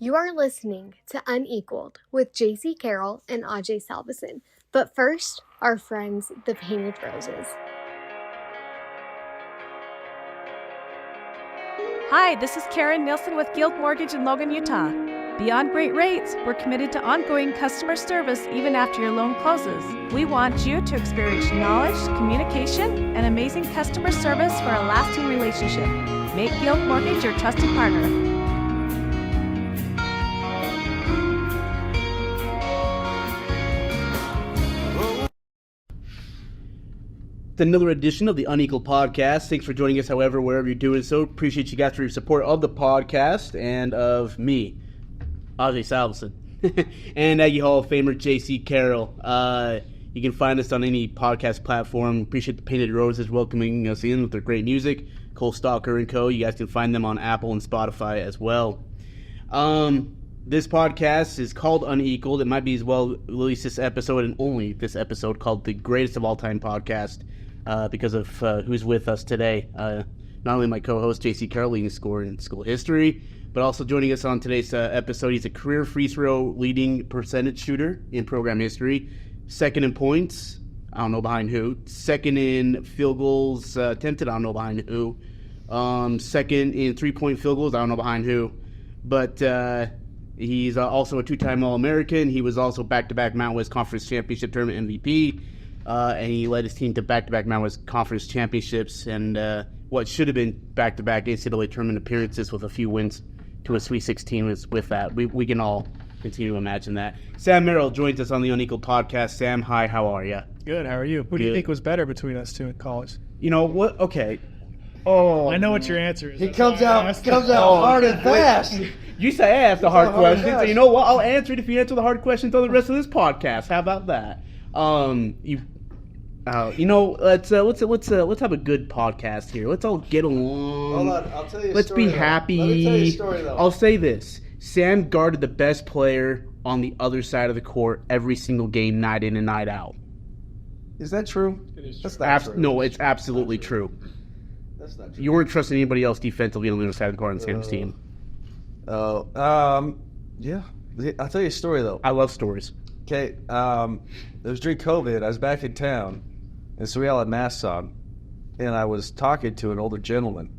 You are listening to Unequaled with JC Carroll and Ajay Salveson. But first, our friends, the Painted Roses. Hi, this is Karen Nielsen with Guild Mortgage in Logan, Utah. Beyond great rates, we're committed to ongoing customer service even after your loan closes. We want you to experience knowledge, communication, and amazing customer service for a lasting relationship. Make Guild Mortgage your trusted partner. It's another edition of the Unequal Podcast. Thanks for joining us, however, wherever you're doing so. Appreciate you guys for your support of the podcast and of me, Ajay Salveson, and Aggie Hall of Famer JC Carroll. You can find us on any podcast platform. Appreciate the Painted Roses welcoming us in with their great music. Cole Stalker and Co. You guys can find them on Apple and Spotify as well. This podcast is called Unequaled. It might be as well release this episode and only this episode called the Greatest of All Time Podcast. Because of who's with us today. Not only my co-host, JC Carroll, leading scorer in school history, but also joining us on today's episode, he's a career free throw leading percentage shooter in program history. Second in points, I don't know behind who. Second in field goals attempted, I don't know behind who. Second in three-point field goals, I don't know behind who. But he's also a two-time All-American. He was also back-to-back Mountain West Conference Championship Tournament MVP. And he led his team to back-to-back Mountain West Conference championships and what should have been back-to-back NCAA tournament appearances with a few wins to a Sweet 16 with that. We can all continue to imagine that. Sam Merrill joins us on the Unequal Podcast. Sam, hi, how are you? Good, how are you? Who do you think was better between us two in college? You know what? Okay. Oh, I know what your answer is. He comes out hard and fast. You say I asked the hard questions, so you know what? I'll answer it if you answer the hard questions on the rest of this podcast. How about that? Let's have a good podcast here. Let's all get along. Hold on, I'll tell you a Let's story. be happy. Let me tell you a story, though. I'll say this. Sam guarded the best player on the other side of the court every single game, night in and night out. Is that true? That's not true. No, it's absolutely true. That's not true. You weren't trusting anybody else defensively on the other side of the court on Sam's team. Yeah. I'll tell you a story, though. I love stories. Okay, it was during COVID. I was back in town, and so we all had masks on, and I was talking to an older gentleman,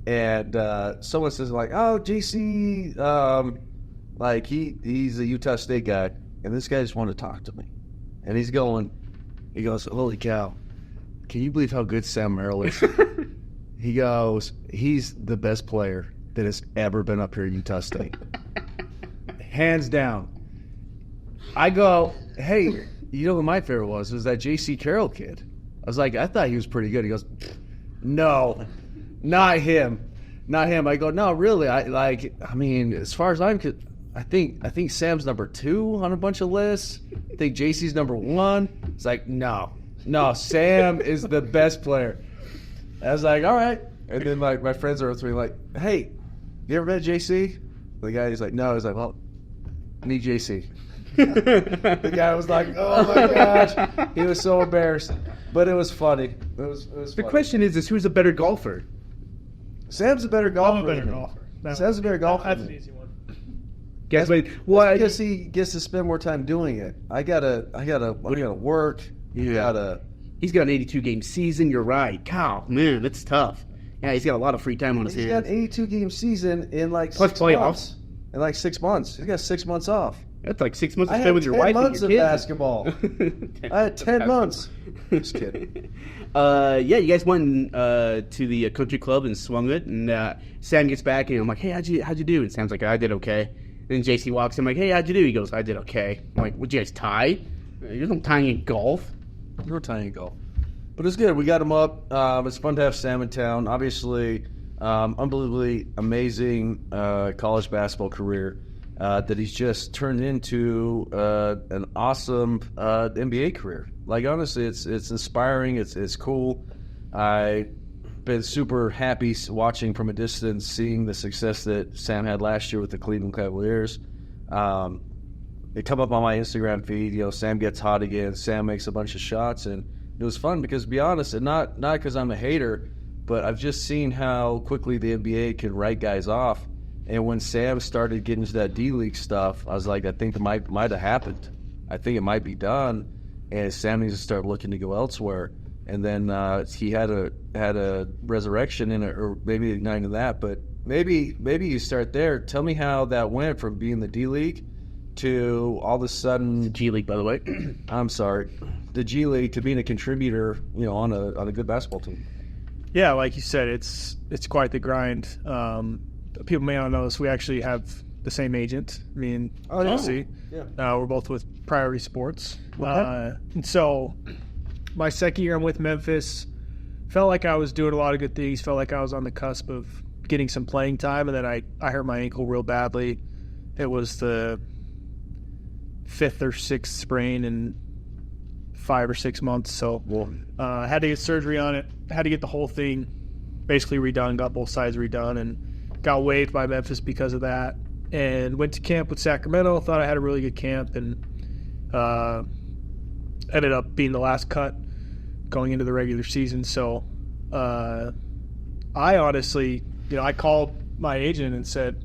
and someone says, like, oh, JC, he's a Utah State guy, and this guy just wanted to talk to me, and he goes, holy cow, can you believe how good Sam Merrill is? He goes, he's the best player that has ever been up here at Utah State. Hands down. I go, hey, you know who my favorite was that J.C. Carroll kid. I was like, I thought he was pretty good. He goes, no, not him. I go, no, really. As far as I think Sam's number 2 on a bunch of lists. I think J.C.'s number 1. It's like, no, Sam is the best player. I was like, all right. And then my friends are with me like, hey, you ever met J.C.? The guy, he's like, no. He's like, well, meet J.C. The guy was like, oh my gosh. He was so embarrassed. But it was funny. It was The funny. question is who's a better golfer? Sam's a better golfer. I'm a better golfer. Sam's a better golfer. That's an easy one. Guess what? That's because he gets to spend more time doing it. I gotta work. Yeah. He's got an 82-game season. You're right. Cow, man, that's tough. Yeah, he's got a lot of free time on his He's hands. got an 82-game season in like Plus 6 playoffs. months. In like 6 months. He's got 6 months off. That's like 6 months to I spend had with your 10 wife months and your of kids. basketball. I had 10 months. Just kidding. You guys went to the country club and swung it, and Sam gets back, and I'm like, hey, how'd you do? And Sam's like, I did okay. And then JC walks in, I'm like, hey, how'd you do? He goes, I did okay. I'm like, would you guys tie? There's no tying in golf. We were tying golf. But it's good. We got him up. It's fun to have Sam in town. Obviously, unbelievably amazing college basketball career that he's just turned into an awesome NBA career. Like, honestly, it's inspiring. It's cool. I've been super happy watching from a distance, seeing the success that Sam had last year with the Cleveland Cavaliers. They come up on my Instagram feed. Sam gets hot again. Sam makes a bunch of shots, and it was fun because, to be honest, and not because I'm a hater, but I've just seen how quickly the NBA can write guys off And when Sam started getting into that D-League stuff, I was like, I think it might have happened. I think it might be done. And Sam needs to start looking to go elsewhere. And then he had a resurrection in it, or maybe not even that, but maybe you start there. Tell me how that went from being the D-League to all of a sudden G League, by the way. I'm sorry, the G League to being a contributor, on a good basketball team. Yeah, like you said, it's quite the grind. People may not know this. We actually have the same agent, me and Jesse. Yeah. We're both with Priority Sports. Okay. And so my second year I'm with Memphis, felt like I was doing a lot of good things, felt like I was on the cusp of getting some playing time, and then I hurt my ankle real badly. It was the 5th or 6th sprain in 5 or 6 months, so I had to get surgery on it, had to get the whole thing basically redone, got both sides redone, and got waived by Memphis because of that, and went to camp with Sacramento, thought I had a really good camp, and ended up being the last cut going into the regular season. So I honestly, I called my agent and said,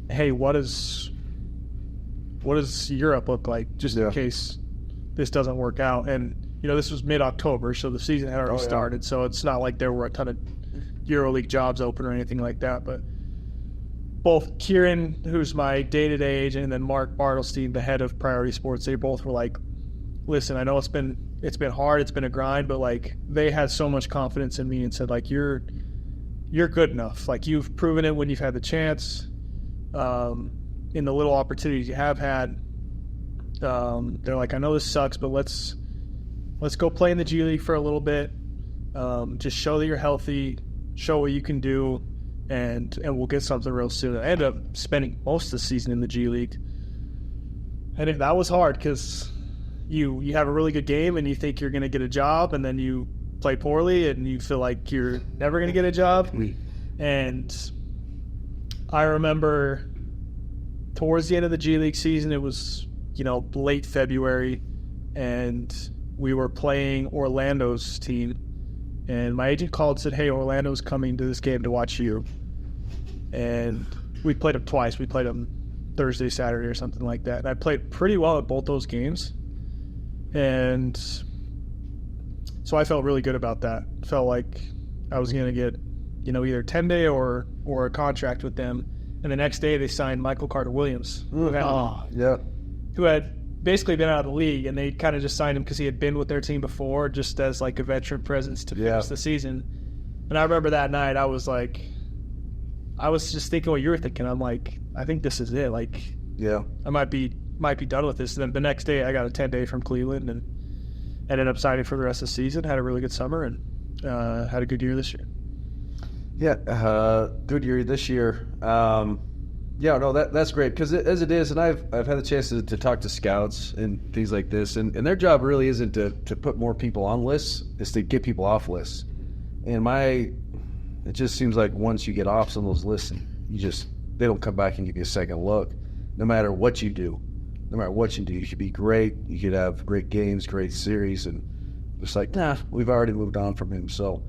hey, what does Europe look like, just in case this doesn't work out? And this was mid-October, so the season had already started, so it's not like there were a ton of EuroLeague jobs open or anything like that. But both Kieran, who's my day-to-day agent, and then Mark Bartelstein, the head of Priority Sports, they both were like, listen, I know it's been hard, it's been a grind, but like they had so much confidence in me and said, like, you're good enough, like you've proven it when you've had the chance. In the little opportunities you have had, they're like, I know this sucks, but let's go play in the G League for a little bit. Just show that you're healthy, show what you can do, and we'll get something real soon. I ended up spending most of the season in the G League, and that was hard because you have a really good game and you think you're going to get a job, and then you play poorly and you feel like you're never going to get a job. And I remember towards the end of the G League season, it was, late February, and we were playing Orlando's team. And my agent called and said, hey, Orlando's coming to this game to watch you. And we played them twice. We played them Thursday, Saturday, or something like that. And I played pretty well at both those games. And so I felt really good about that. Felt like I was going to get, either a 10-day or a contract with them. And the next day they signed Michael Carter-Williams, who had basically been out of the league, and they kind of just signed him because he had been with their team before, just as like a veteran presence to finish the season. And I remember that night I was just thinking what you were thinking. I'm like, I think this is it. Like, I might be done with this. And then the next day I got a 10-day from Cleveland and ended up signing for the rest of the season. Had a really good summer and had a good year this year. Good year this year. That's great, because as it is, and I've had the chance to talk to scouts and things like this, and their job really isn't to put more people on lists, it's to get people off lists. And it just seems like once you get off some of those lists, they don't come back and give you a second look. No matter what you do, you could be great, you could have great games, great series, and it's like, we've already moved on from him. So,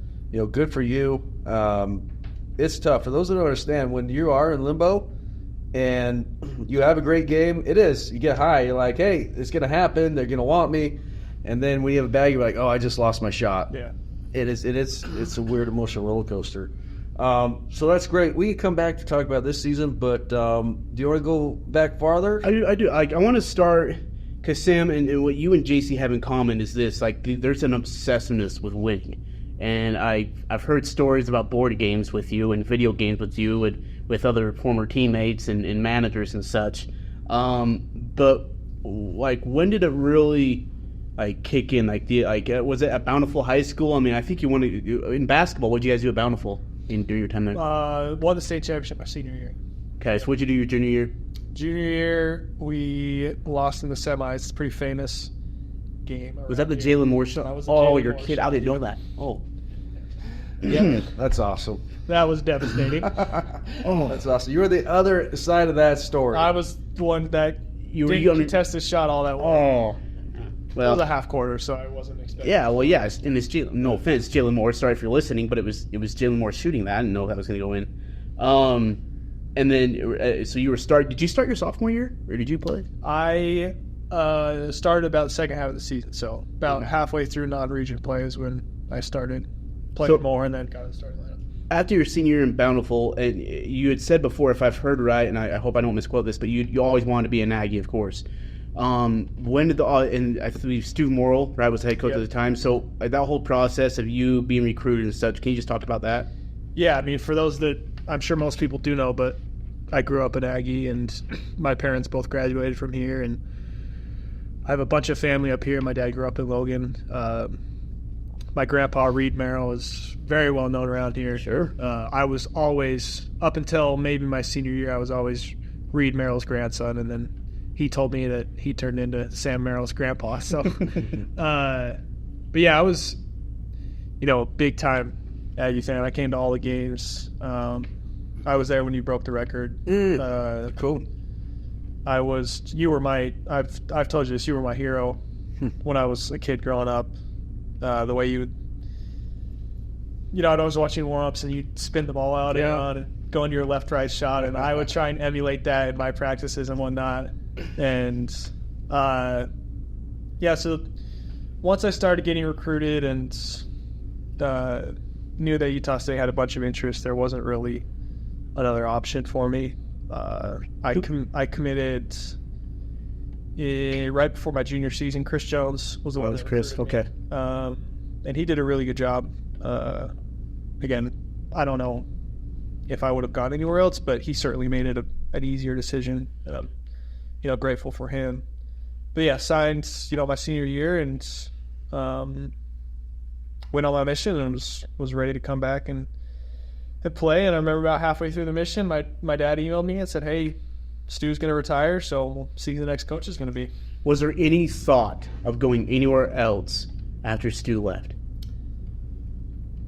good for you. It's tough. For those that don't understand, when you are in limbo and you have a great game, it is. You get high. You're like, hey, it's going to happen. They're going to want me. And then when you have a bag, you're like, oh, I just lost my shot. Yeah. It's a weird emotional roller coaster. So that's great. We can come back to talk about this season, but do you want to go back farther? I do. I want to start because Sam and what you and JC have in common is this: like, there's an obsessiveness with winning. And I've heard stories about board games with you and video games with you and with other former teammates and managers and such. But like, when did it really kick in? Was it at Bountiful High School? I mean, I think you wanted in basketball. What did you guys do at Bountiful during your time there? Won the state championship my senior year. Okay, so what'd you do your junior year? Junior year, we lost in the semis. It's a pretty famous game. Was that the Jalen Moore show? Oh, you're kidding! I didn't know that. Oh. Yeah, that's awesome. That was devastating. That's awesome. You were the other side of that story. I was the one that didn't contest the shot all that well. Well, it was a half quarter, so I wasn't expecting. Yeah, well, yeah, and it's no offense, Jalen Moore. Sorry if you're listening, but it was Jalen Moore shooting that. I didn't know that was going to go in. And then, so you were did you start your sophomore year, or did you play? I started about the second half of the season, so about halfway through non-region play is when I started playing more, and then got to start lineup. After your senior year in Bountiful, and you had said before, if I've heard right, and I hope I don't misquote this, but you always wanted to be an Aggie, of course. When did and I believe Stu Morrill, right, was the head coach at the time. So that whole process of you being recruited and such, can you just talk about that? Yeah, I mean, for those that I'm sure most people do know, but I grew up in Aggie, and my parents both graduated from here, and I have a bunch of family up here. My dad grew up in Logan. My grandpa, Reed Merrill, is very well known around here. Sure. I was always, up until maybe my senior year, I was always Reed Merrill's grandson, and then he told me that he turned into Sam Merrill's grandpa. So, but yeah, I was, a big-time Aggie fan. I came to all the games. I was there when you broke the record. Cool. I've told you this, you were my hero when I was a kid growing up. The way you would, I'd always watch you warm-ups and you'd spin the ball out and go into your left-right shot, and I would try and emulate that in my practices and whatnot. And, so once I started getting recruited and knew that Utah State had a bunch of interest, there wasn't really another option for me. I committed right before my junior season. Chris Jones was the one. That was Chris. Okay. And he did a really good job. Again, I don't know if I would have gone anywhere else, but he certainly made it an easier decision. And I'm, grateful for him. But yeah, signed, my senior year and went on my mission and was ready to come back and play. And I remember about halfway through the mission, my dad emailed me and said, "Hey, Stu's going to retire, so we'll see who the next coach is going to be." Was there any thought of going anywhere else after Stu left?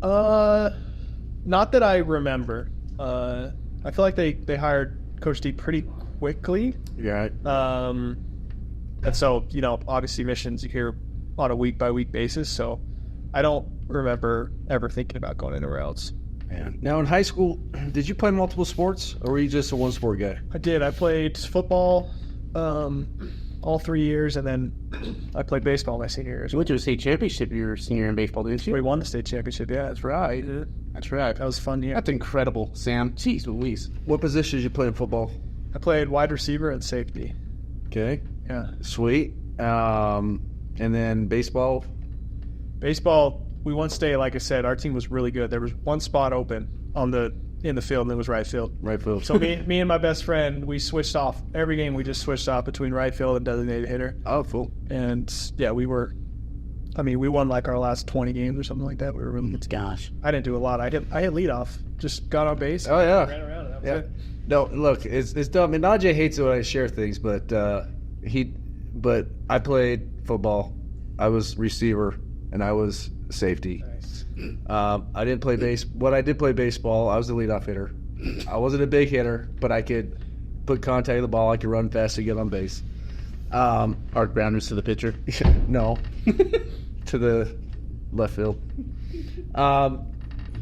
Not that I remember. I feel like they hired Coach D pretty quickly. Yeah. And so, obviously missions you hear on a week-by-week basis, so I don't remember ever thinking about going anywhere else. Man. Now, in high school, did you play multiple sports, or were you just a one-sport guy? I did. I played football all 3 years, and then I played baseball my senior year. You went to a state championship your senior year in baseball, didn't you? We won the state championship, yeah. That's right. That's right. That was fun, yeah. That's incredible, Sam. Jeez Louise. What position did you play in football? I played wide receiver and safety. Okay. Yeah. Sweet. And then baseball? Baseball, we won state, like I said, our team was really good. There was one spot open in the field, and it was right field. Right field. So me and my best friend, we switched off. Every game we just switched off between right field and designated hitter. Oh, cool. And, yeah, we won like our last 20 games or something like that. We were really good. Gosh. I didn't do a lot. I hit leadoff. Just got on base. Oh, yeah. Ran around, and that was Yeah. it. No, look, it's dumb. And Najee hates it when I share things, but I played football. I was receiver, and I was safety. Nice. I didn't play When I did play baseball, I was the leadoff hitter. I wasn't a big hitter, but I could put contact with the ball. I could run fast to get on base. Art grounders to the pitcher. No, to the left field.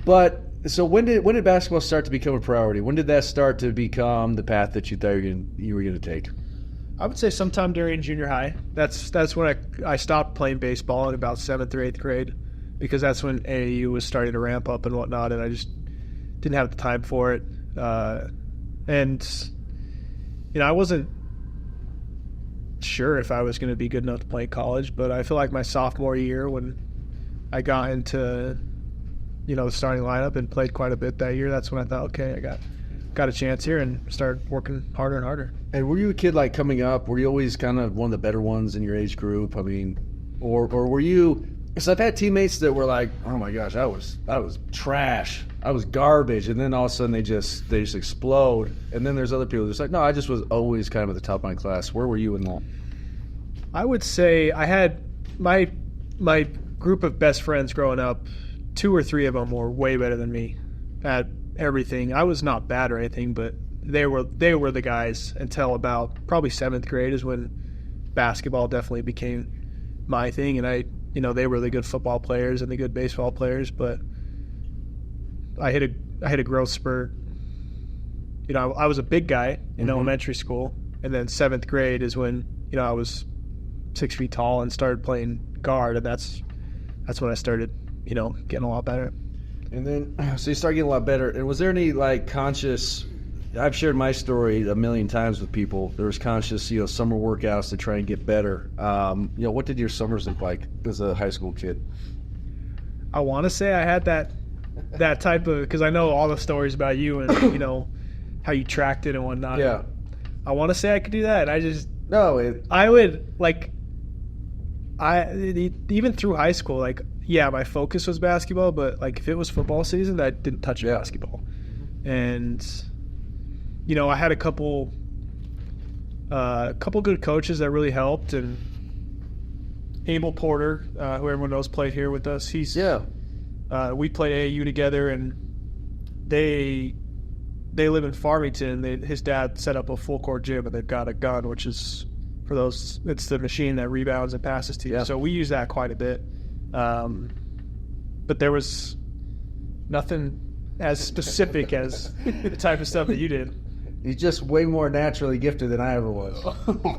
But so when did basketball start to become a priority? When did that start to become the path that you thought you were going to take? I would say sometime during junior high. That's when I stopped playing baseball in about 7th or 8th grade, because that's when AAU was starting to ramp up and whatnot, and I just didn't have the time for it. And I wasn't sure if I was going to be good enough to play college, but I feel like my sophomore year, when I got into the starting lineup and played quite a bit that year, that's when I thought, okay, I got a chance here, and started working harder and harder. And were you a kid, like, coming up, were you always kind of one of the better ones in your age group? I mean, or were you – because I've had teammates that were like, oh, my gosh, I was trash. I was garbage. And then all of a sudden they just explode. And then there's other people that's like, no, I just was always kind of at the top of my class. Where were you in that? I would say I had my group of best friends growing up, 2 or 3 of them were way better than me at everything. I was not bad or anything, but they were the guys until about probably 7th grade is when basketball definitely became my thing. And they were the good football players and the good baseball players, but I hit a growth spurt I was a big guy in elementary school, and then 7th grade is when I was 6 feet tall and started playing guard, and that's when I started getting a lot better. And then, so you start getting a lot better. And was there any like conscious? I've shared my story a million times with people. There was conscious, summer workouts to try and get better. What did your summers look like as a high school kid? I want to say I had that type of, because I know all the stories about you and how you tracked it and whatnot. Yeah. I want to say I could do that. I would even through high school, like, yeah, my focus was basketball, but like if it was football season, I didn't touch basketball. And I had a couple good coaches that really helped, and Abel Porter, who everyone knows, played here with us. We played AAU together, and they live in Farmington. His dad set up a full court gym, and they've got a gun, which is it's the machine that rebounds and passes to you. Yeah. So we use that quite a bit. But there was nothing as specific as the type of stuff that you did. He's just way more naturally gifted than I ever was.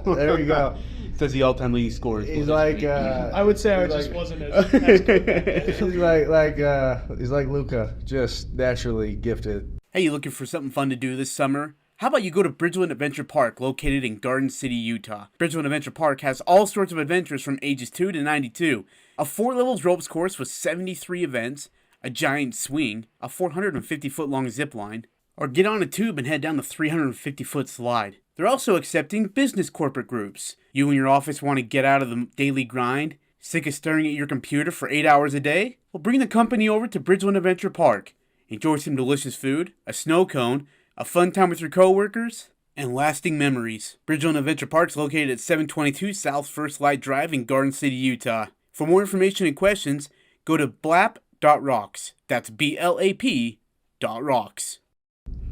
There we go. Says the all-time leading scorer. He's like I would say I just wasn't as good. He's like Luka, just naturally gifted. Hey, you looking for something fun to do this summer? How about you go to Bridgeland Adventure Park, located in Garden City, Utah. Bridgeland Adventure Park has all sorts of adventures from ages 2 to 92. A 4-levels ropes course with 73 events, a giant swing, a 450-foot-long zip line, or get on a tube and head down the 350-foot slide. They're also accepting business corporate groups. You and your office want to get out of the daily grind? Sick of staring at your computer for 8 hours a day? Well, bring the company over to Bridgeland Adventure Park. Enjoy some delicious food, a snow cone, a fun time with your coworkers, and lasting memories. Bridgeland Adventure Park is located at 722 South First Light Drive in Garden City, Utah. For more information and questions, go to blap.rocks. That's BLAP.rocks.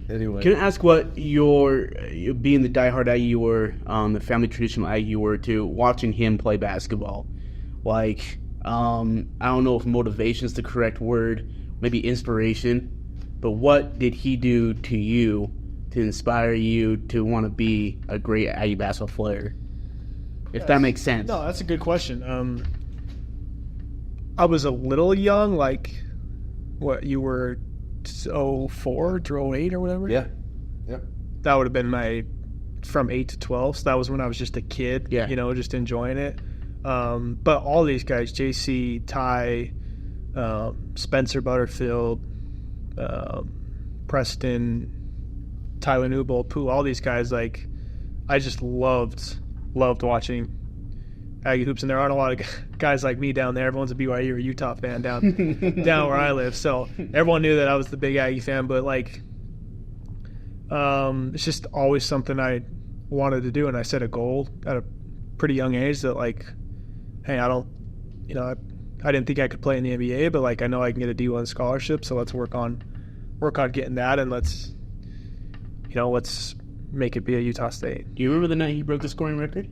Anyway. Can I ask what you being the diehard Aggie you were, the family traditional Aggie you were to watching him play basketball? Like, I don't know if motivation is the correct word, maybe inspiration, but what did he do to you to inspire you to want to be a great Aggie basketball player? If that makes sense. No, that's a good question. I was a little young, like, what, you were 04 to 08 or whatever? Yeah. Yep. That would have been from 8 to 12, so that was when I was just a kid, just enjoying it. But all these guys, JC, Ty, Spencer Butterfield, Preston, Tyler Newbold, Pooh, all these guys, like, I just loved watching Aggie hoops, and there aren't a lot of guys like me down there. Everyone's a BYU or Utah fan down where I live, so everyone knew that I was the big Aggie fan. But like, it's just always something I wanted to do, and I set a goal at a pretty young age that, like, hey, I didn't think I could play in the NBA, but like, I know I can get a D1 scholarship, so let's work on getting that, and let's make it be a Utah State. Do you remember the night he broke the scoring record?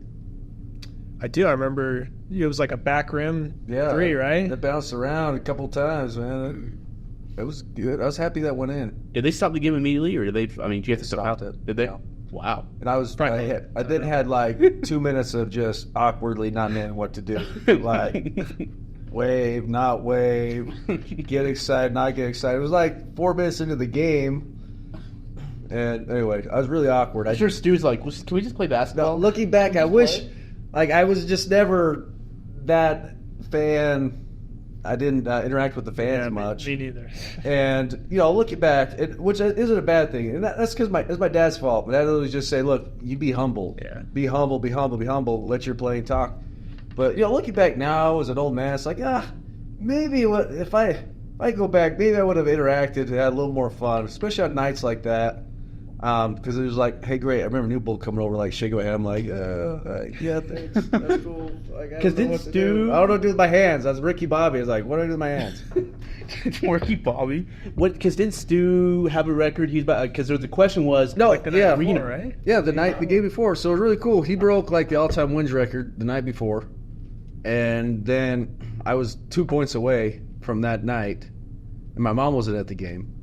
I do. I remember it was like a back rim three, right? That bounced around a couple times, man. It was good. I was happy that went in. Did they stop the game immediately, or did they? I mean, do you have to stop out? It. Did they? Yeah. Wow. And I then had like 2 minutes of just awkwardly not knowing what to do. Like, wave, not wave, get excited, not get excited. It was like 4 minutes into the game. And anyway, I was really awkward. I'm sure Stu's like, can we just play basketball? No, looking back, I wish, like, I was just never that fan. I didn't interact with the fans much. Me neither. And, looking back, which isn't a bad thing. And that's because it's my dad's fault. My dad literally just say, look, you be humble. Yeah. Be humble, be humble, be humble. Let your playing talk. But, looking back now as an old man, it's like, maybe if I go back, maybe I would have interacted and had a little more fun, especially on nights like that. Because it was like, hey, great. I remember Newbold coming over, like, shaking my hand. I'm like, yeah, thanks. That's cool. Like, I don't know what to do. I don't know what to do with my hands. I was Ricky Bobby. I was like, what do I do with my hands? Ricky Bobby? What? Because didn't Stu have a record? Because the question was, no, like the night before, right? Yeah, the game before. So it was really cool. He broke like the all-time wins record the night before, and then I was 2 points away from that night, and my mom wasn't at the game.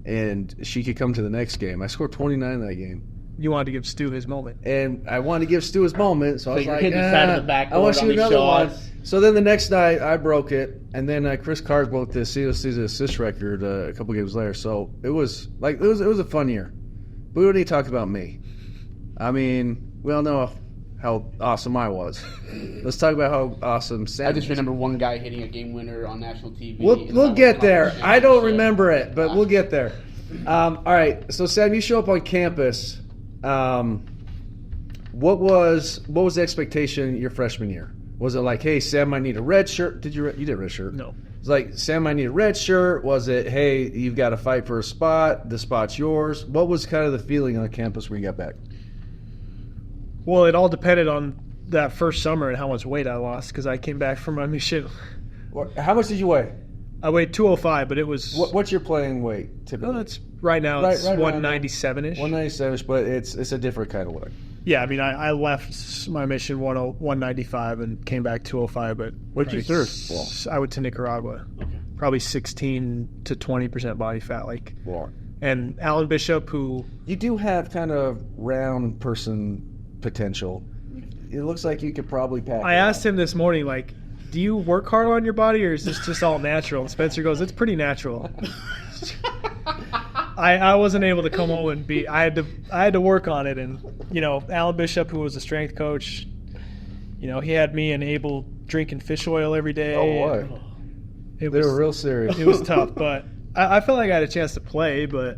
and she could come to the next game. I scored 29 in that game. You wanted to give Stu his moment. And I wanted to give Stu his moment, so I was you're like, hitting the side of the backboard I want to on shoot these another one. shots. So then the next night, I broke it, and then Chris Carr broke the COC's assist record a couple games later. So it was a fun year. But we don't need to talk about me. I mean, we all know how awesome I was. Let's talk about how awesome Sam I just was. remember one guy hitting a game winner on national TV. We'll get there. I don't remember it, but we'll get there. All right. So Sam, you show up on campus. What was the expectation your freshman year? Was it like, hey, Sam, I need a red shirt? You did a red shirt? No. It's like, Sam, I need a red shirt. Was it, hey, you've got to fight for a spot. The spot's yours. What was kind of the feeling on campus when you got back? Well, it all depended on that first summer and how much weight I lost because I came back from my mission. How much did you weigh? I weighed 205, but it was. What's your playing weight typically? Well, that's right now. It's 197-ish. 197-ish, but it's a different kind of weight. Yeah, I mean, I left my mission 195 and came back 205. But Where'd you serve? I went to Nicaragua. Okay. Probably 16 to 20% body fat, like. Well, And Alan Bishop, who you do have kind of round person potential. It looks like you could probably pack. I asked him this morning, like, do you work hard on your body or is this just all natural? And Spencer goes, it's pretty natural. I wasn't able to come home and be. I had to work on it, and Alan Bishop, who was a strength coach, he had me and Abel drinking fish oil every day. Oh, what? They were real serious. It was tough, but I felt like I had a chance to play. But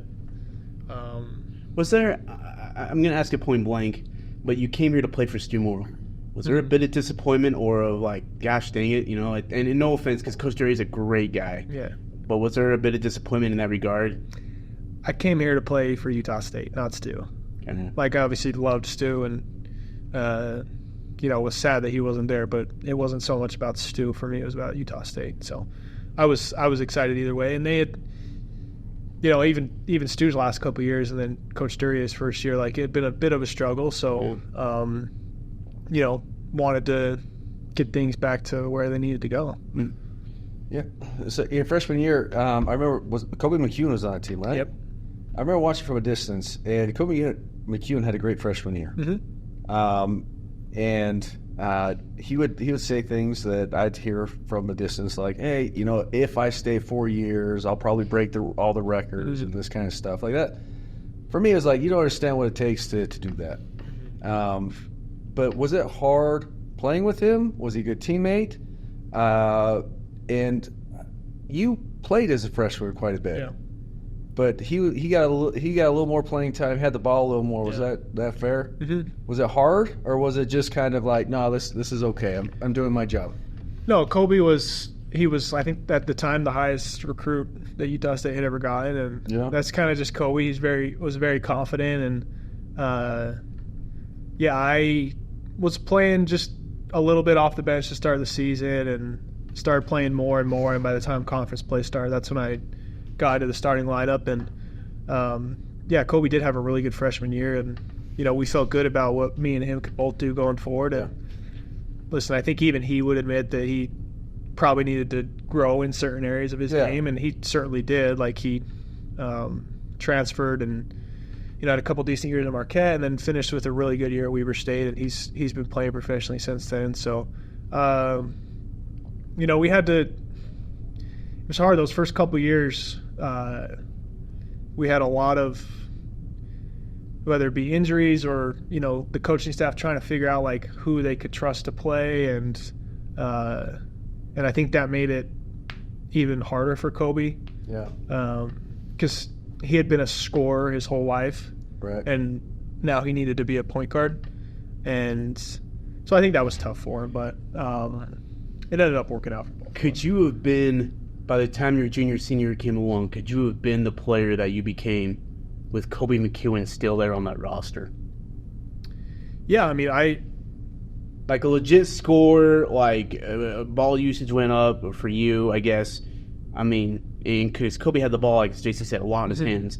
Was there? I'm going to ask it point blank, but you came here to play for Stu Morrill. Was there a bit of disappointment or of like, gosh dang it, and no offense, because Coach Derry is a great guy. yeah, But was there a bit of disappointment in that regard? I came here to play for Utah State, not Stu. Okay. Like, I obviously loved Stu and, was sad that he wasn't there, but it wasn't so much about Stu for me. It was about Utah State. So I was excited either way. And they had, even Stu's last couple of years and then Coach Duria's first year, like, it had been a bit of a struggle. So, wanted to get things back to where they needed to go. Yeah. So your freshman year, I remember Kobe McEwen was on the team, right? Yep. I remember watching from a distance, and Kobe McEwen had a great freshman year. Mm-hmm. He would say things that I'd hear from a distance, like, "Hey, if I stay 4 years, I'll probably break all the records and this kind of stuff like that." For me, it was like, you don't understand what it takes to do that. But was it hard playing with him? Was he a good teammate? And you played as a freshman quite a bit. Yeah. But he got a little more playing time, had the ball a little more. Was that fair? Mm-hmm. Was it hard, or was it just kind of like, no, this is okay. I'm doing my job. No, Kobe was I think at the time the highest recruit that Utah State had ever gotten, and that's kind of just Kobe. Was very confident, and I was playing just a little bit off the bench to start the season, and started playing more and more. And by the time conference play started, that's when I got into the starting lineup. And Kobe did have a really good freshman year, and we felt good about what me and him could both do going forward. And listen, I think even he would admit that he probably needed to grow in certain areas of his game, and he certainly did. Like, he transferred and had a couple decent years at Marquette, and then finished with a really good year at Weber State, and he's been playing professionally since then. So we had to. It was hard those first couple years. We had a lot of, whether it be injuries or the coaching staff trying to figure out like who they could trust to play, and I think that made it even harder for Kobe. Yeah. Because he had been a scorer his whole life, right? And now he needed to be a point guard, and so I think that was tough for him. But it ended up working out for both. Could you have been, by the time your junior, senior came along, could you have been the player that you became with Kobe McEwen still there on that roster? Yeah, I mean, like a legit score, like ball usage went up for you, I guess. I mean, because Kobe had the ball, like JC said, a lot in his hands.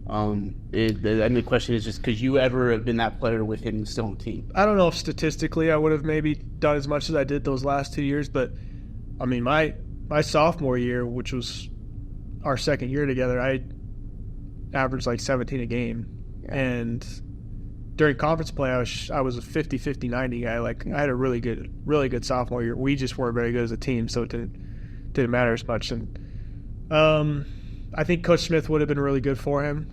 And the question is just, could you ever have been that player with him still on the team? I don't know if statistically I would have maybe done as much as I did those last 2 years, but I mean, my sophomore year, which was our second year together, averaged like 17 a game. Yeah. And during conference play, I was a 50-50-90 guy. Like, I had a really good sophomore year. We just weren't very good as a team, so it didn't matter as much. And I think Coach Smith would have been really good for him.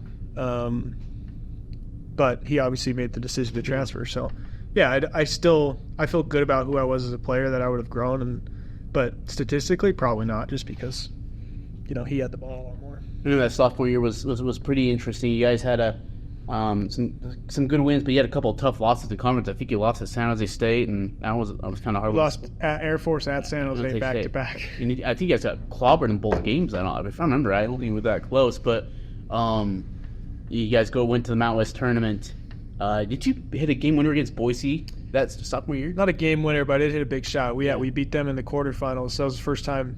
But he obviously made the decision to transfer. So, yeah, I feel good about who I was as a player, that I would have grown. But statistically, probably not, just because, he had the ball a lot more. I know that sophomore year was pretty interesting. You guys had some good wins, but you had a couple of tough losses in conference. I think you lost to San Jose State, and I was kind of hard. We lost at Air Force at San Jose back to back. I think you guys got clobbered in both games. If I remember right, I don't think we were that close. But you guys went to the Mountain West tournament. Did you hit a game winner against Boise that sophomore year? Not a game winner, but I did hit a big shot. We beat them in the quarterfinals. So that was the first time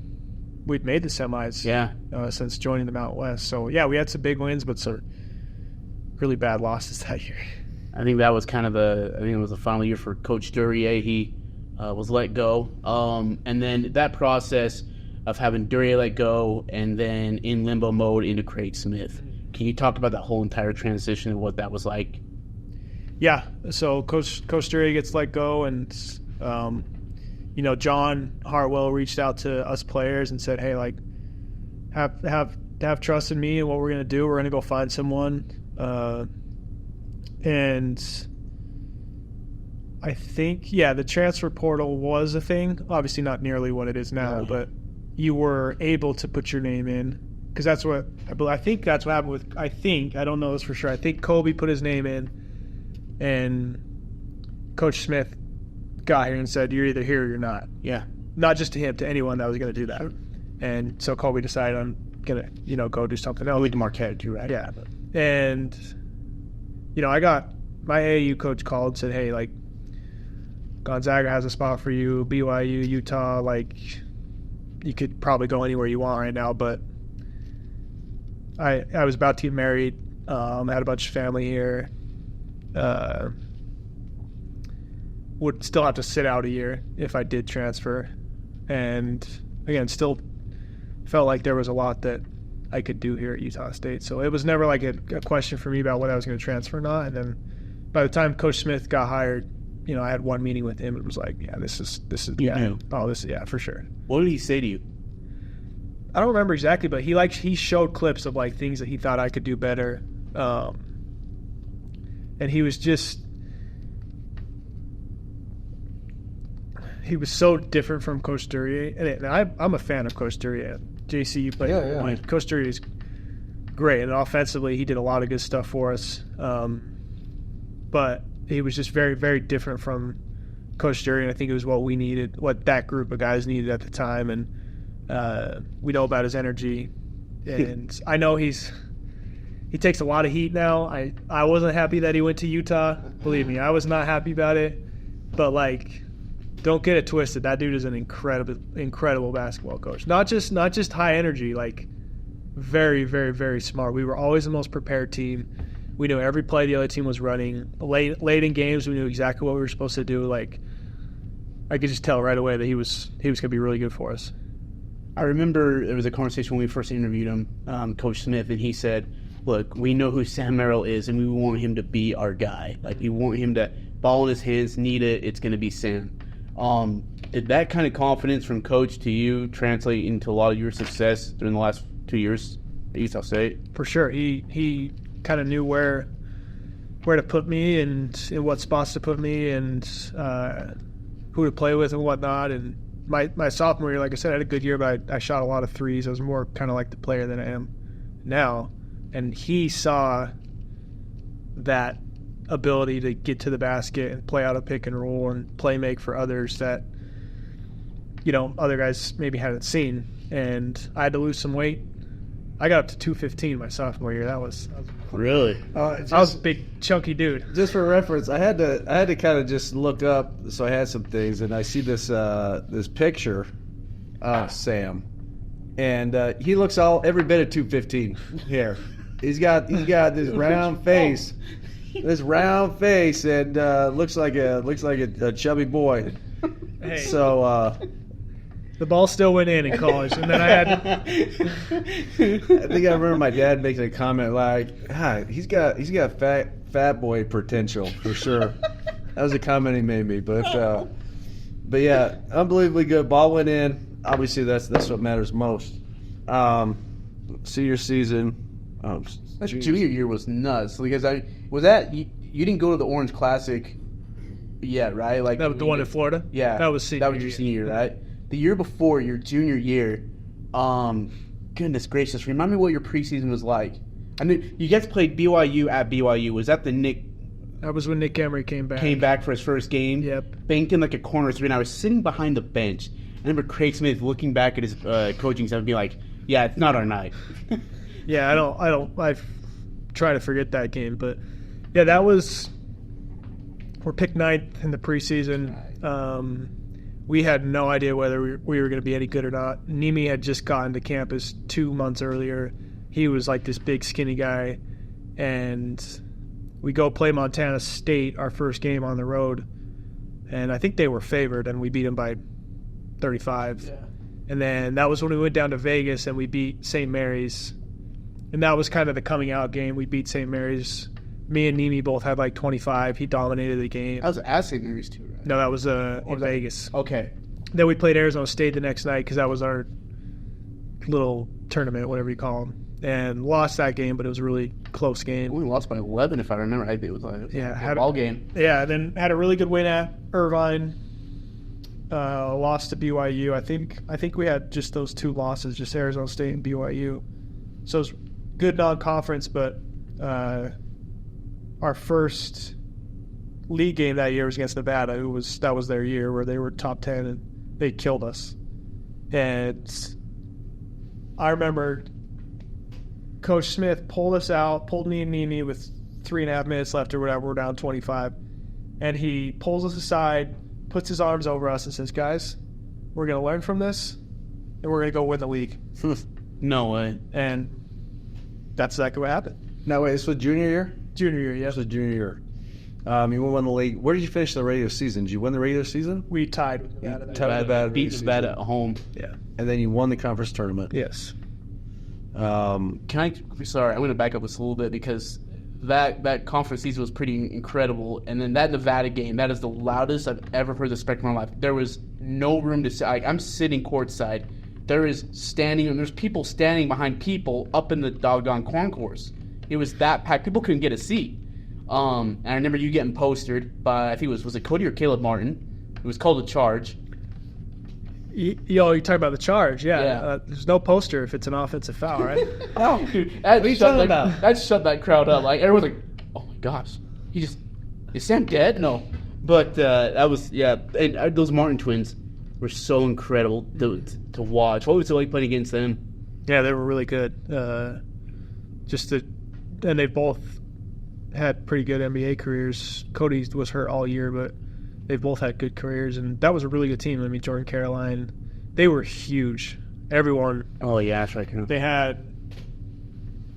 we'd made the semis. Yeah. Since joining the Mountain West. So yeah, we had some big wins, but some really bad losses that year. I think that was kind of it was the final year for Coach Duryea. He was let go, and then that process of having Duryea let go and then in limbo mode into Craig Smith. Can you talk about that whole entire transition and what that was like? Yeah, so Coach Duryea gets let go, and John Hartwell reached out to us players and said, "Hey, like, have trust in me and what we're gonna do. We're gonna go find someone." And I think, the transfer portal was a thing. Obviously, not nearly what it is now, but you were able to put your name in, because that's what I think that's what happened with. I don't know this for sure. I think Kobe put his name in, and Coach Smith got here and said, "You're either here or you're not." Yeah, not just to him, to anyone that was going to do that. And so Kobe decided, I'm gonna go do something else. We to Marquette too, right? Yeah. And, I got my AAU coach called, said, "Hey, like, Gonzaga has a spot for you, BYU, Utah, like, you could probably go anywhere you want right now." But I was about to get married, had a bunch of family here, would still have to sit out a year if I did transfer. And, again, still felt like there was a lot that I could do here at Utah State. So it was never like a question for me about whether I was going to transfer or not. And then by the time Coach Smith got hired, I had one meeting with him. It was like, yeah, this is for sure. What did he say to you? I don't remember exactly, but he showed clips of like things that he thought I could do better. And he was so different from Coach Duryea. And I'm a fan of Coach Duryea. JC, you played. Yeah. Coach Duryea is great, and offensively, he did a lot of good stuff for us. But he was just very, very different from Coach Duryea, and I think it was what we needed, what that group of guys needed at the time. And we know about his energy, and I know he takes a lot of heat now. I wasn't happy that he went to Utah. Believe me, I was not happy about it. But like, don't get it twisted. That dude is an incredible basketball coach. Not just high energy, like very, very, very smart. We were always the most prepared team. We knew every play the other team was running. Late in games, we knew exactly what we were supposed to do. Like, I could just tell right away that he was going to be really good for us. I remember there was a conversation when we first interviewed him, Coach Smith, and he said, "Look, we know who Sam Merrill is, and we want him to be our guy. Like, we want him to ball in his hands, need it. It's going to be Sam." Did that kind of confidence from Coach to you translate into a lot of your success during the last 2 years at Utah State? For sure. He kind of knew where to put me and in what spots to put me and who to play with and whatnot. And my sophomore year, like I said, I had a good year, but I shot a lot of threes. I was more kind of like the player than I am now. And he saw that ability to get to the basket and play out a pick and roll and play make for others that, other guys maybe hadn't seen. And I had to lose some weight. I got up to 215 my sophomore year. That was really. I was a big chunky dude. Just for reference, I had to kind of just look up, so I had some things, and I see this picture of Sam, and he looks every bit of 215 here. He's got this round face. This round face, and looks like a chubby boy. Hey. So The ball still went in college, and then I had. I think I remember my dad making a comment like, he's got fat boy potential for sure. That was a comment he made me, but yeah, unbelievably good. Ball went in. Obviously, that's what matters most. Senior season. That junior year was nuts because you didn't go to the Orange Classic yet, right? Like That was the one in Florida? Yeah, That was senior That was your senior year, right? The year before, your junior year, goodness gracious, remind me what your preseason was like. I knew you guys played BYU at BYU. Was that the Nick? That was when Nick Emery came back. Came back for his first game. Yep. Banked in like a corner three, and I was sitting behind the bench. I remember Craig Smith looking back at his coaching staff and being like, "Yeah, it's not our night." Yeah, I try to forget that game, but yeah, that was. We're picked 9th in the preseason. We had no idea whether we were going to be any good or not. Nimi had just gotten to campus 2 months earlier. He was like this big, skinny guy. And we go play Montana State, our first game on the road. And I think they were favored, and we beat them by 35. Yeah. And then that was when we went down to Vegas, and we beat St. Mary's. And that was kind of the coming out game. We beat St. Mary's. Me and Nimi both had like 25. He dominated the game. That was at St. Mary's too, right? No, that was in Vegas. Okay. Then we played Arizona State the next night because that was our little tournament, whatever you call them, and lost that game, but it was a really close game. We lost by 11, if I remember right. It was a ball game. Yeah, then had a really good win at Irvine. Lost to BYU. I think we had just those 2 losses, just Arizona State and BYU. So it was good non-conference, but our first league game that year was against Nevada, that was their year where they were top 10 and they killed us. And I remember Coach Smith pulled me and Nini with 3.5 minutes left or whatever. We're down 25, and he pulls us aside, puts his arms over us, and says, "Guys, we're gonna learn from this, and we're gonna go win the league." No way. And that's exactly what happened. No, wait, this was junior year? Junior year, yes. This was junior year. You won the league. Where did you finish the regular season? Did you win the regular season? We tied with Nevada. Beat Nevada at home. Yeah. And then you won the conference tournament. Yes. Sorry, I'm going to back up this a little bit because that conference season was pretty incredible. And then that Nevada game, that is the loudest I've ever heard the spectrum in my life. There was no room to sit. I'm sitting courtside. There's people standing behind people up in the doggone concourse. It was that packed. People couldn't get a seat. And I remember you getting postered by, I think was it Cody or Caleb Martin? It was called a charge. You're talking about the charge, yeah. There's no poster if it's an offensive foul, right? No, dude, that shut that crowd up. Like everyone's like, "Oh my gosh, is Sam dead?" No, but that was And those Martin twins were so incredible to watch. What was it like playing against them? Yeah, they were really good. And they both had pretty good NBA careers. Cody was hurt all year, but they've both had good careers, and that was a really good team. I mean, Jordan Caroline, they were huge. Everyone. Oh yeah, that's right. They had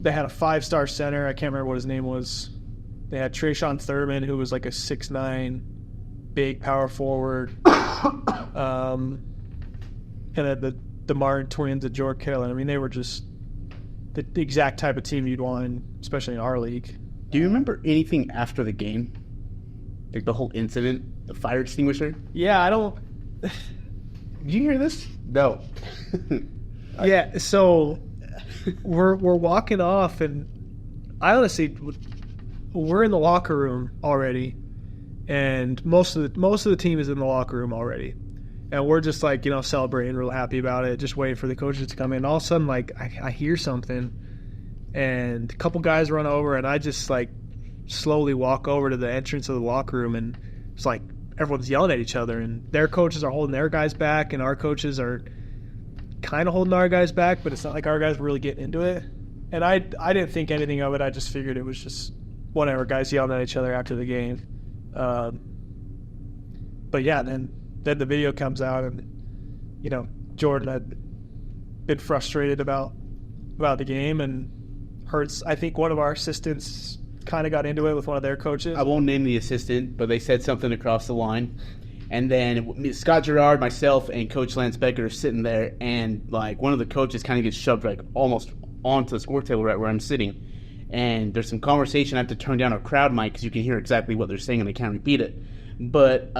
a 5-star center. I can't remember what his name was. They had Trayshawn Thurman, who was like a 6'9", big power forward. And then the Martin twins and Jordan Caroline. I mean, they were just the exact type of team you'd want, especially in our league. Do you remember anything after the game? Like the whole incident, the fire extinguisher? Yeah, I don't. Did you hear this? No. Yeah, so we're walking off, and I honestly, we're in the locker room already, and most of the team is in the locker room already, and we're just like celebrating, real happy about it, just waiting for the coaches to come in. All of a sudden, like I hear something, and a couple guys run over, and I just like slowly walk over to the entrance of the locker room, and it's like everyone's yelling at each other, and their coaches are holding their guys back, and our coaches are kind of holding our guys back, but it's not like our guys were really getting into it. And I didn't think anything of it. I just figured it was just whatever, guys yelling at each other after the game. But yeah, then the video comes out, and Jordan had been frustrated about the game, and Hurts, I think one of our assistants kind of got into it with one of their coaches. I won't name the assistant, but they said something across the line. And then Scott Gerard, myself, and Coach Lance Becker are sitting there, and like one of the coaches kind of gets shoved like almost onto the score table right where I'm sitting. And there's some conversation. I have to turn down our crowd mic because you can hear exactly what they're saying and they can't repeat it. But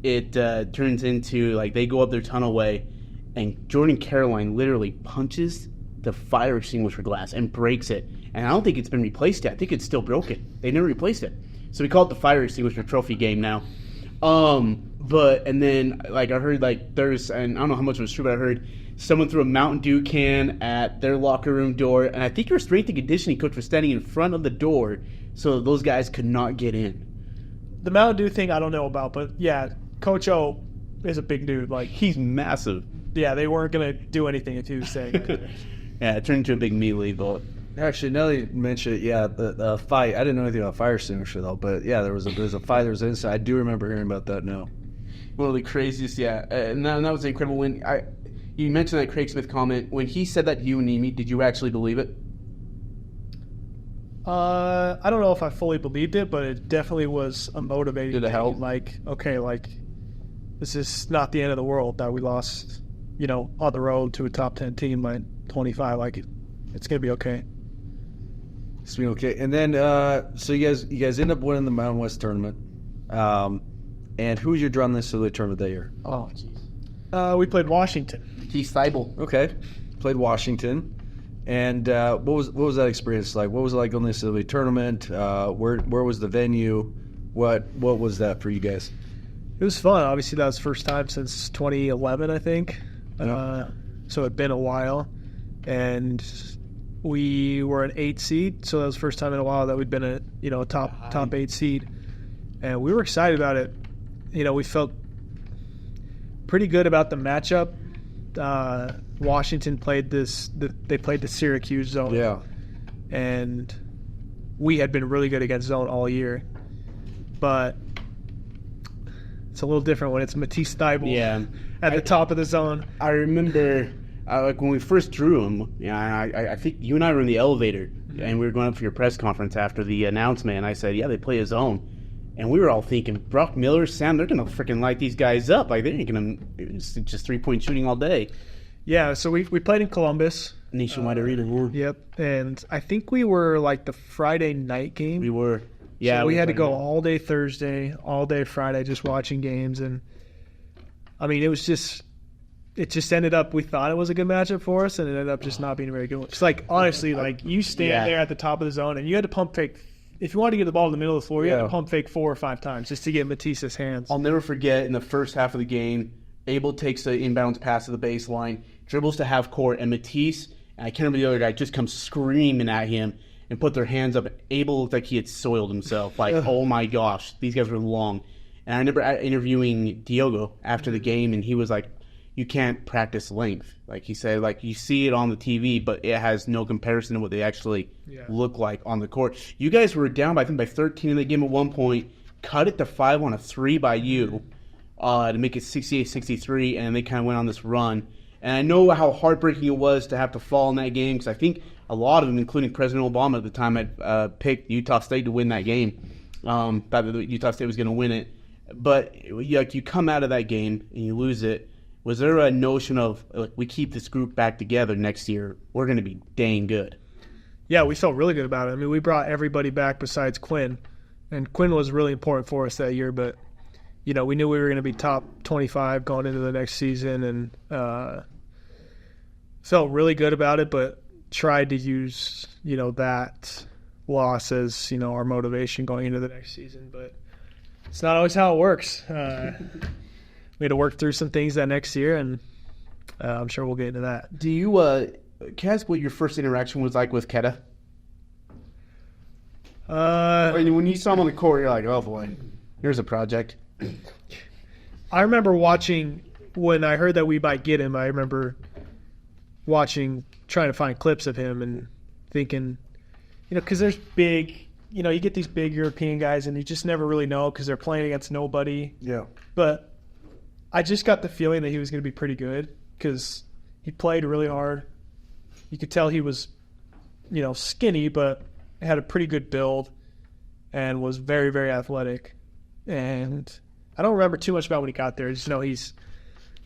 it turns into like they go up their tunnel way, and Jordan Caroline literally punches the fire extinguisher glass and breaks it. And I don't think it's been replaced yet. I think it's still broken. They never replaced it. So we call it the fire extinguisher trophy game now. And then like I heard like there's, and I don't know how much was true, but I heard someone threw a Mountain Dew can at their locker room door, and I think your strength and conditioning coach was standing in front of the door so those guys could not get in. The Mountain Dew thing I don't know about, but yeah, Coach O is a big dude. Like He's massive. Yeah, they weren't gonna do anything if he was saying. Yeah, it turned into a big melee vote. Actually, now that you mention it, yeah, the fight. I didn't know anything about fire extinguisher though, but yeah, there was a fight. There was an incident. I do remember hearing about that now. One of the craziest, yeah. And that was incredible. When you mentioned that Craig Smith comment, when he said that to you and Nimi, did you actually believe it? I don't know if I fully believed it, but it definitely was a motivating. Did it help? Like, okay, like this is not the end of the world that we lost, on the road to a top 10 team by 25. Like, it's gonna be okay. It's been okay. And then, so you guys end up winning the Mountain West tournament. And who was your drum this NCAA tournament that year? Oh, jeez. We played Washington. Keith Seibel. Okay, played Washington. And what was that experience like? What was it like on the NCAA tournament? Where was the venue? What was that for you guys? It was fun. Obviously, that was the first time since 2011, I think. Yeah. So it'd been a while, and we were an 8 seed. So that was the first time in a while that we'd been a top 8 seed, and we were excited about it. We felt pretty good about the matchup. Washington played they played the Syracuse zone. Yeah. And we had been really good against zone all year. But it's a little different when it's Matisse Thybulle at the top of the zone. I remember like when we first drew him, I think you and I were in the elevator, and we were going up for your press conference after the announcement, and I said, yeah, they play a zone. And we were all thinking, Brock Miller, Sam, they're going to freaking light these guys up. Like, they ain't going to just three-point shooting all day. Yeah, so we played in Columbus. Nationwide Arena. Yep, and I think we were like the Friday night game. We were. Yeah. So we had to go all day Thursday, all day Friday just watching games. And, I mean, it just ended up, we thought it was a good matchup for us, and it ended up just not being very good. It's like, honestly, like, you stand there at the top of the zone, and you had to pump fake. If you wanted to get the ball in the middle of the floor, you had to pump fake 4 or 5 times just to get Matisse's hands. I'll never forget in the first half of the game, Abel takes the inbounds pass to the baseline, dribbles to half court, and Matisse, and I can't remember the other guy, just comes screaming at him and put their hands up. Abel looked like he had soiled himself. Like, oh my gosh, these guys were long. And I remember interviewing Diogo after the game, and he was like, you can't practice length. Like he said, like you see it on the TV, but it has no comparison to what they actually look like on the court. You guys were down, I think, by 13 in the game at one point, cut it to 5 on a 3 by you to make it 68-63, and they kind of went on this run. And I know how heartbreaking it was to have to fall in that game, because I think a lot of them, including President Obama at the time, had picked Utah State to win that game. Thought that Utah State was going to win it. But like you come out of that game and you lose it. Was there a notion of, like, we keep this group back together next year, we're going to be dang good? Yeah, we felt really good about it. I mean, we brought everybody back besides Quinn, and Quinn was really important for us that year. But, we knew we were going to be top 25 going into the next season, and felt really good about it, but tried to use, that loss as, our motivation going into the next season. But it's not always how it works. We had to work through some things that next year, and I'm sure we'll get into that. Do you, can I ask what your first interaction was like with Keta? When you saw him on the court, you're like, oh boy, here's a project. I remember watching, when I heard that we might get him, I remember watching, trying to find clips of him and thinking, because there's big, you get these big European guys and you just never really know because they're playing against nobody. Yeah. But I just got the feeling that he was going to be pretty good because he played really hard. You could tell he was, skinny, but had a pretty good build and was very, very athletic. And I don't remember too much about when he got there. I just know his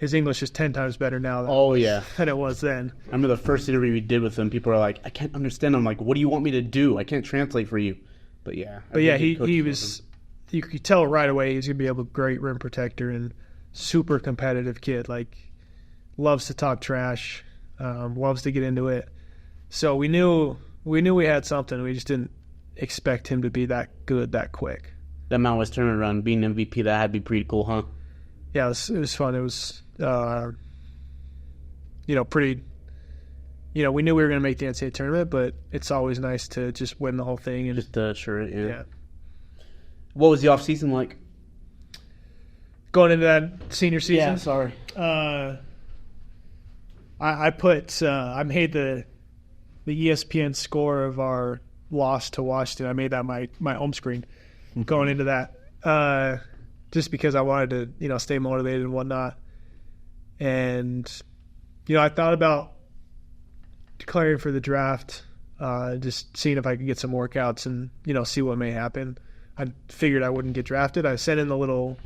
English is 10 times better now than it was then. I remember the first interview we did with him, people are like, I can't understand. I'm like, what do you want me to do? I can't translate for you. But yeah. He was, you could tell right away he's going to be a great rim protector and super competitive kid. Like, loves to talk trash, loves to get into it. So we knew we had something. We just didn't expect him to be that good that quick. That Mount West tournament run, being MVP, that had to be pretty cool, huh? Yeah, it was fun. It was, pretty. We knew we were going to make the NCAA tournament, but it's always nice to just win the whole thing. And just sure, yeah. What was the off season like? Going into that senior season? Yeah, sorry. I made the ESPN score of our loss to Washington. I made that my home screen going into that, just because I wanted to stay motivated and whatnot. And I thought about declaring for the draft, just seeing if I could get some workouts and see what may happen. I figured I wouldn't get drafted. I sent in the little.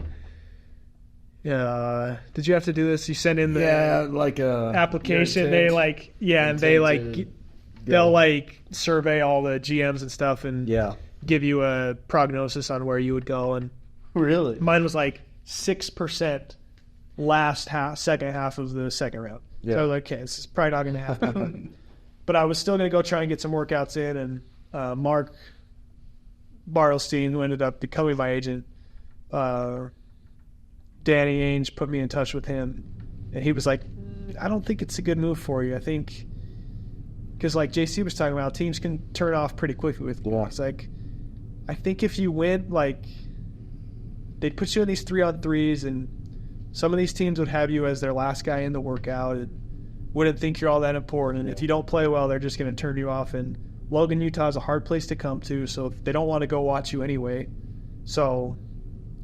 Did you have to do this? You send in the application. They they'll survey all the GMs and stuff and give you a prognosis on where you would go. And really, mine was 6% second half of the second round. Yeah. So I was like, okay, this is probably not going to happen. But I was still going to go try and get some workouts in. And Mark Barlstein, who ended up becoming my agent, Danny Ainge put me in touch with him, and he was like, I don't think it's a good move for you. I think, because JC was talking about, teams can turn off pretty quickly with you. It's like, I think if you win, they'd put you in these 3-on-3s, and some of these teams would have you as their last guy in the workout and wouldn't think you're all that important. And if you don't play well, they're just going to turn you off. And Logan, Utah is a hard place to come to, so they don't want to go watch you anyway. So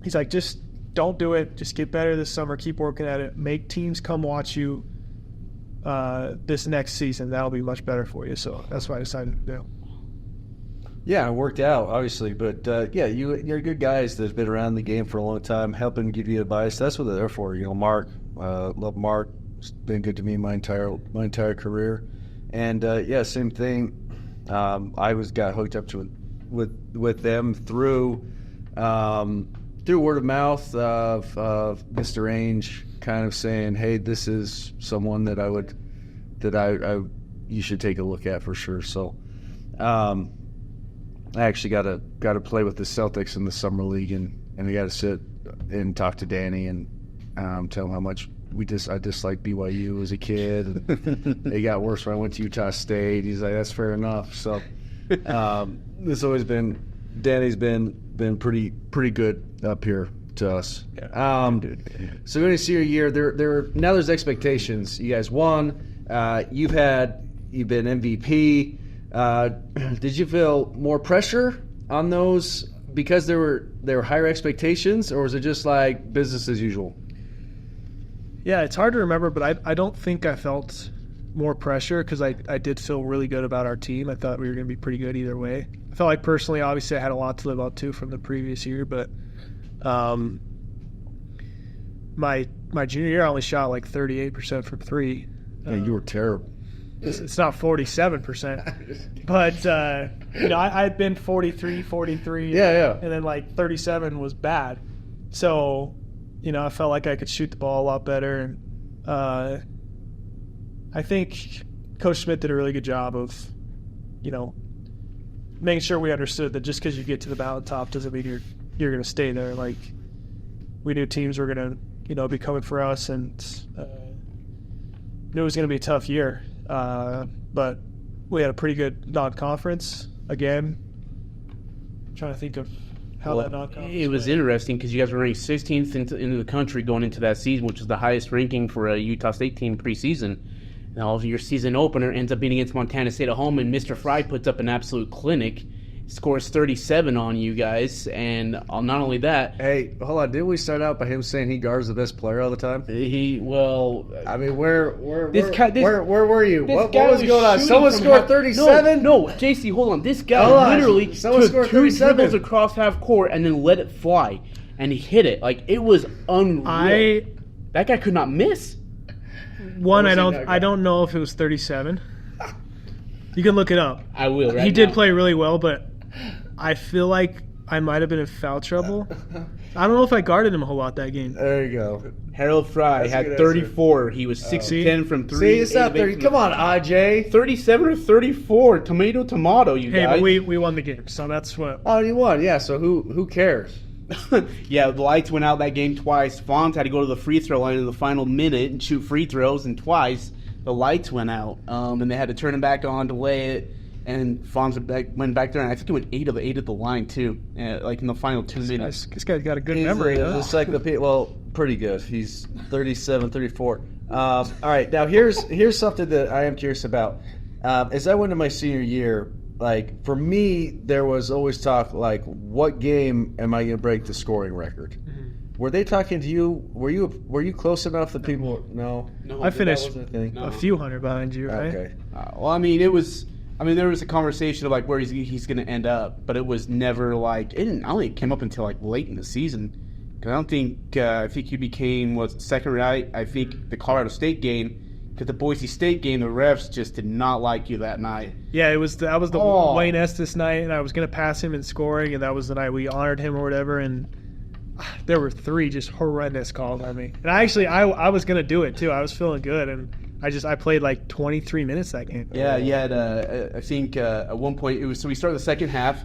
he's like, just don't do it. Just get better this summer. Keep working at it. Make teams come watch you this next season. That'll be much better for you. So that's what I decided to do. Yeah, it worked out, obviously. But, you're good guys that have been around the game for a long time, helping give you advice. That's what they're there for. Mark, love Mark. It's been good to me my entire career. And, same thing. I got hooked up to with them through word of mouth of Mr. Ainge kind of saying, hey, this is someone that you should take a look at for sure. So I actually got to play with the Celtics in the summer league, and we got to sit and talk to Danny and tell him how much I disliked BYU as a kid. And it got worse when I went to Utah State. He's like, that's fair enough. So this always been Danny's been pretty good up here to us. Yeah. So going to see your year, now there's expectations. You guys won. You've been MVP. Did you feel more pressure on those because there were higher expectations, or was it just like business as usual? Yeah, it's hard to remember, but I don't think I felt more pressure because I did feel really good about our team. I thought we were going to be pretty good either way. I felt like personally, obviously, I had a lot to live up to from the previous year, but my junior year I only shot 38% from three. Yeah, you were terrible. It's not 47%, but I had been 43, yeah, and then 37 was bad. So I felt like I could shoot the ball a lot better, and I think Coach Smith did a really good job of making sure we understood that just because you get to the mountaintop doesn't mean you're going to stay there. We knew teams were going to be coming for us, and knew it was going to be a tough year. But we had a pretty good non-conference. Again, I'm trying to think of how that non-conference it was interesting because you guys were ranked 16th into the country going into that season, which is the highest ranking for a Utah State team preseason. And all of your season opener ends up being against Montana State at home, and Mr. Fry puts up an absolute clinic, scores 37 on you guys, and not only that. Hey, hold on! Didn't we start out by him saying he guards the best player all the time? I mean, where were you? What was going on? Someone scored 37. No, JC, hold on. This guy literally took 2 dribbles across half court and then let it fly. and he hit it. Like, it was unreal. That guy could not miss. I don't know if it was 37. You can look it up. I will. Right he did now. play really well, but I feel like I might have been in foul trouble. I don't know if I guarded him a whole lot that game. There you go. Harold Fry That's a had good 34. He was 6-10 from 3. See, it's not 30. Come on, AJ. 37 or 34. Tomato, you Hey, guys. but we won the game, so that's what. Oh, you won. Yeah, so who cares? Yeah, the lights went out that game twice. Fonz had to go to the free throw line in the final minute and shoot free throws, and twice the lights went out. And they had to turn it back on, delay it, and Fonz went back there, and I think it went 8 of 8 at the line, too, like in the final 2 minutes. This guy's got a good memory. Huh? Well, pretty good. He's 37, 34. All right, now here's something that I am curious about. As I went into my senior year, like, for me, there was always talk, like, what game am I going to break the scoring record? Mm-hmm. Were they talking to you? Were you close enough that people? No. I finished No. a few hundred behind you, right? Okay. Well, I mean, there was a conversation of, like, where he's going to end up, but it was never, like, I don't think it came up until, like, late in the season. Because I think he became, second right? I think the Colorado State game. Because the Boise State game, the refs just did not like you that night. Yeah, that was the Wayne Estes night, and I was going to pass him in scoring, and that was the night we honored him or whatever, and there were 3 just horrendous calls on me. And I was going to do it, too. I was feeling good, and I played like 23 minutes that game. Yeah, I think at one point, we started the second half.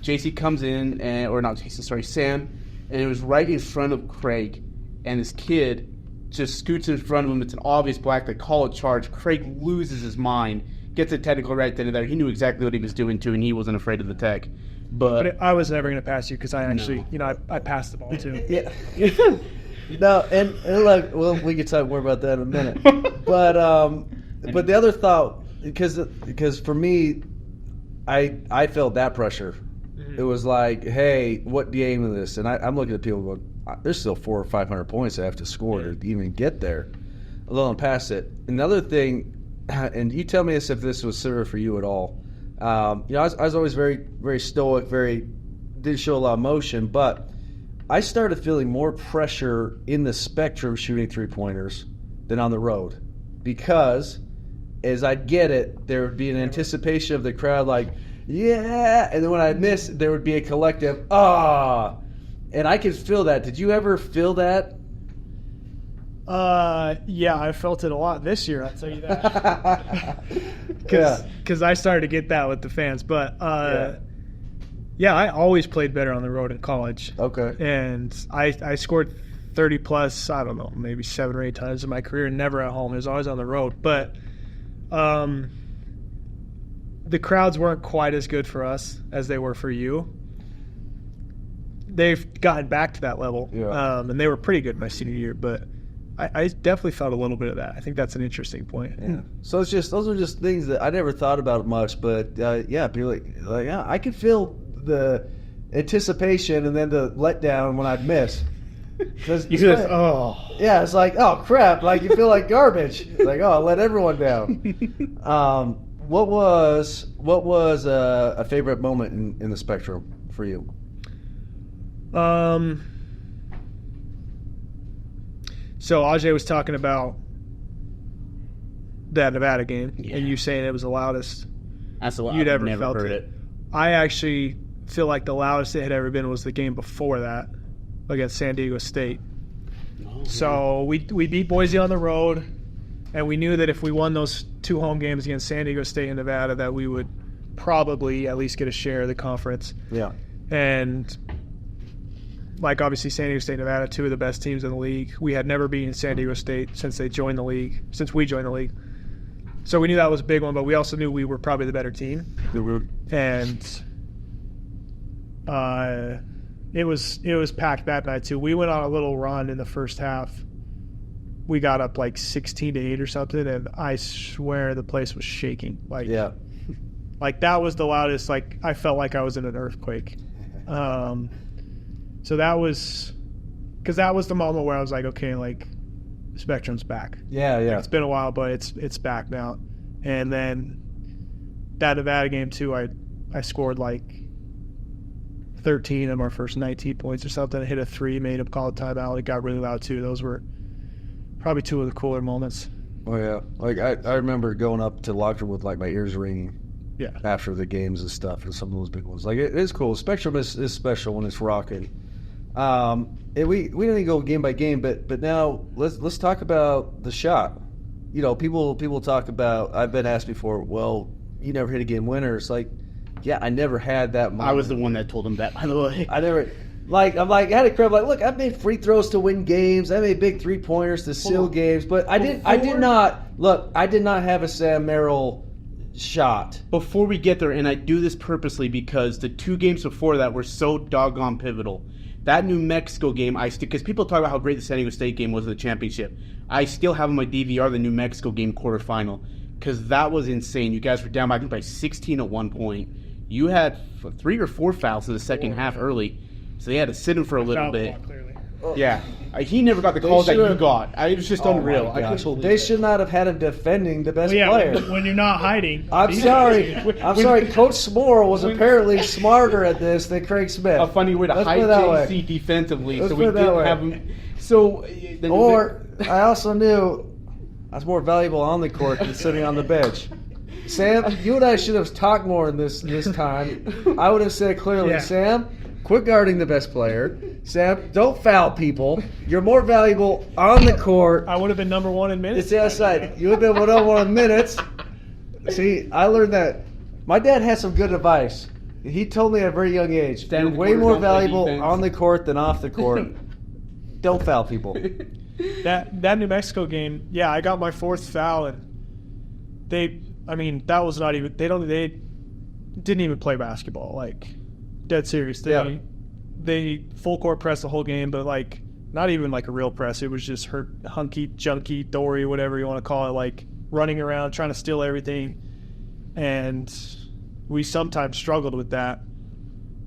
JC comes in, Sam, and it was right in front of Craig, and this kid just scoots in front of him. It's an obvious black. They call it charge. Craig loses his mind, gets a technical right then and there. He knew exactly what he was doing too, and he wasn't afraid of the tech. But I was never going to pass you because I actually, I passed the ball too. Yeah. No, and look, well, we can talk more about that in a minute. But the other thought, because for me, I felt that pressure. Mm-hmm. It was like, hey, what game is this? And I'm looking at people going, there's still 400 or 500 points I have to score to even get there, let alone pass it. Another thing, and you tell me this if this was similar for you at all. I was always very, very stoic, didn't show a lot of emotion, but I started feeling more pressure in the spectrum shooting 3-pointers than on the road, because as I'd get it, there would be an anticipation of the crowd like, yeah, and then when I missed, there would be a collective, ah. And I could feel that. Did you ever feel that? Yeah, I felt it a lot this year, I'll tell you that. Because I started to get that with the fans. But, yeah, I always played better on the road in college. Okay. And I scored 30-plus, I don't know, maybe 7 or 8 times in my career, never at home. It was always on the road. But the crowds weren't quite as good for us as they were for you. They've gotten back to that level, and they were pretty good my senior year. But I definitely felt a little bit of that. I think that's an interesting point. Yeah. So those are just things that I never thought about much. But people like I could feel the anticipation and then the letdown when I'd miss. It's like, oh crap! Like you feel like garbage. It's like, oh, I let everyone down. What was a favorite moment in the spectrum for you? So Ajay was talking about that Nevada game, and you saying it was the loudest you'd ever felt heard it. I actually feel like the loudest it had ever been was the game before that against San Diego State. So we beat Boise on the road, and we knew that if we won those 2 home games against San Diego State and Nevada, that we would probably at least get a share of the conference. Yeah. And like obviously San Diego State and Nevada, 2 of the best teams in the league. We had never beaten San Diego State since we joined the league. So we knew that was a big one, but we also knew we were probably the better team. And it was packed that night too. We went on a little run in the first half. We got up like 16-8 or something, and I swear the place was shaking. Like that was the loudest. Like I felt like I was in an earthquake. So that was the moment where I was like, okay, like Spectrum's back. Yeah. It's been a while, but it's back now. And then that Nevada game too, I scored like 13 of our first 19 points or something. I hit a 3, made him call a timeout. It got really loud too. Those were probably 2 of the cooler moments. Oh yeah, like I remember going up to the locker room with like my ears ringing. Yeah. After the games and stuff, and some of those big ones, like it is cool. Spectrum is special when it's rocking. And we didn't go game by game, but now let's talk about the shot. You know, people talk about. I've been asked before. Well, you never hit a game winner. It's like, yeah, I never had that moment. I was the one that told him that, by the way. I never. I had a crib. Like, look, I've made free throws to win games. I made big 3-pointers to seal games, but I did not have a Sam Merrill shot. Before we get there, and I do this purposely because the 2 games before that were so doggone pivotal. That New Mexico game, because people talk about how great the San Diego State game was in the championship. I still have on my DVR the New Mexico game quarterfinal because that was insane. You guys were down by, I think, by 16 at one point. You had 3 or 4 fouls in the second half early, so they had to sit him for a little bit. Yeah. He never got the calls that you got. It was just unreal. I couldn't believe they should not have had him defending the best player. When you're not hiding. I'm sorry. Coach Smorrell was apparently smarter at this than Craig Smith. A funny way to hide JC defensively, so we didn't have him. So, I also knew I was more valuable on the court than sitting on the bench. Sam, you and I should have talked more in this time. I would have said clearly, Sam, quit guarding the best player. Sam, don't foul people. You're more valuable on the court. I would have been number 1 in minutes. It's the outside. You would have been 1-on-1 in minutes. See, I learned that. My dad had some good advice. He told me at a very young age, you're way more valuable on the court than off the court. Don't foul people. That New Mexico game, I got my 4th foul, and that was not even. They didn't even play basketball. Like, dead serious. They full court press the whole game, but like not even like a real press. It was just hunky, junky, Dory, whatever you want to call it, like running around trying to steal everything. And we sometimes struggled with that.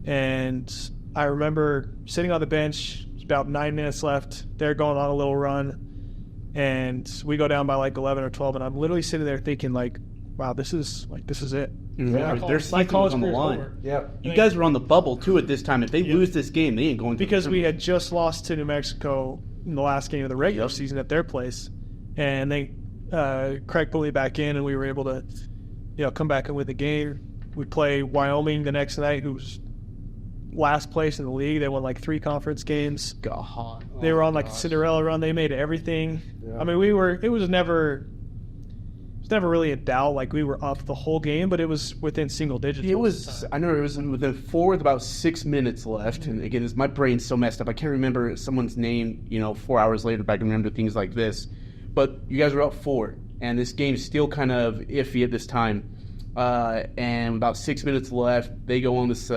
And I remember sitting on the bench, about 9 minutes left. They're going on a little run, and we go down by like 11 or 12. And I'm literally sitting there thinking, like, wow, this is it. Yeah, their season was on the line. Yeah, you guys were on the bubble too at this time. If they lose this game, they ain't going to. Because we had just lost to New Mexico in the last game of the regular season at their place, and they Craig pulled me back in, and we were able to, come back and win the game. We play Wyoming the next night, who's last place in the league. They won like 3 conference games. God, they were on like a Cinderella run. They made everything. Yeah. I mean, it was never really a doubt. Like, we were up the whole game, but it was within single digits. It was. I know it was within 4 with about 6 minutes left. And again, my brain's so messed up. I can't remember someone's name. 4 hours later, but I can remember things like this. But you guys were up 4, and this game's still kind of iffy at this time. And about 6 minutes left, they go on this.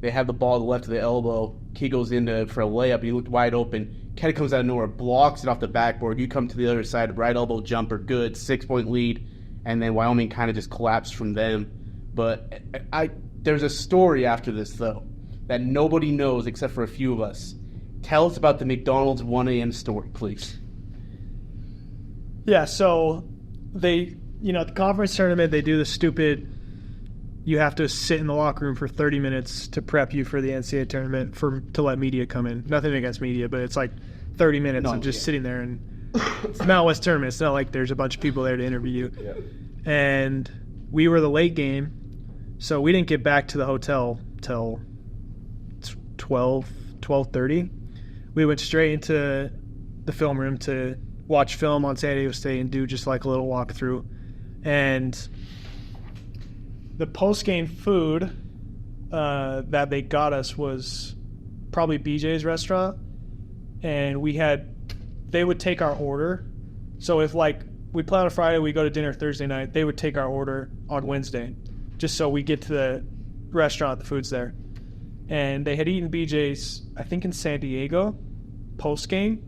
They have the ball to the left of the elbow. Kid goes in for a layup. He looked wide open. Kid comes out of nowhere, blocks it off the backboard. You come to the other side, right elbow jumper, good, 6-point lead. And then Wyoming kind of just collapsed from them. But there's a story after this, though, that nobody knows except for a few of us. Tell us about the McDonald's 1 a.m. story, please. Yeah, so they, at the conference tournament, they do the stupid, you have to sit in the locker room for 30 minutes to prep you for the NCAA tournament to let media come in. Nothing against media, but it's like 30 minutes of just sitting there. And it's the Mountain West tournament. It's not like there's a bunch of people there to interview you. Yeah. And we were the late game, so we didn't get back to the hotel till 12:30. We went straight into the film room to watch film on San Diego State and do just like a little walkthrough. And the post-game food that they got us was probably BJ's restaurant, and they would take our order. So if like we play on a Friday, we go to dinner Thursday night, they would take our order on Wednesday, just so we get to the restaurant, the food's there. And they had eaten BJ's, I think in San Diego, post-game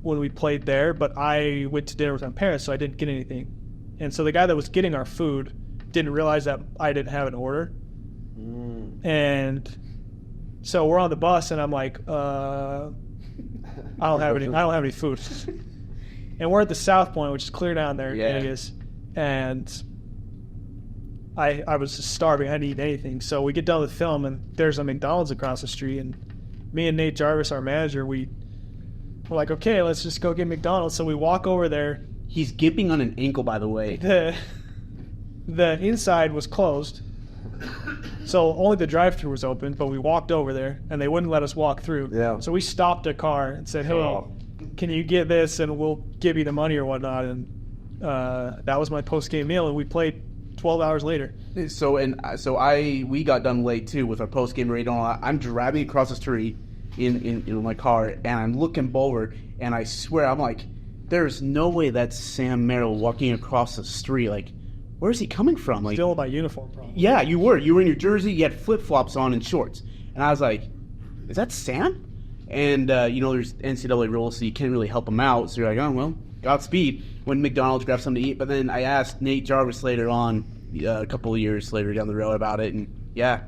when we played there, but I went to dinner with my parents, so I didn't get anything. And so the guy that was getting our food didn't realize that I didn't have an order. And so we're on the bus, and I'm like, I don't have any food. And we're at the South Point, which is clear down there in Vegas. And I was just starving. I didn't eat anything. So we get done with film, and there's a McDonald's across the street. And me and Nate Jarvis, our manager, we're like, okay, let's just go get McDonald's. So we walk over there. He's gipping on an ankle, by the way. The inside was closed, so only the drive-thru was open. But we walked over there, and they wouldn't let us walk through. Yeah. So we stopped a car and said, "Hello, can you get this, and we'll give you the money or whatnot." And that was my post-game meal, and we played 12 hours later. We got done late too with our post game radio. I'm driving across the street in my car, and I'm looking forward, and I swear I'm like, there's no way that's Sam Merrill walking across the street. Like, where is he coming from? Like, Still my uniform problem. yeah, you were in your jersey, you had flip flops on and shorts, and I was like, is that Sam? And there's NCAA rules, so you can't really help him out. So you're like, oh well, Godspeed. Went to McDonald's, grabbed something to eat. But then I asked Nate Jarvis later on, a couple of years later down the road, about it, and yeah,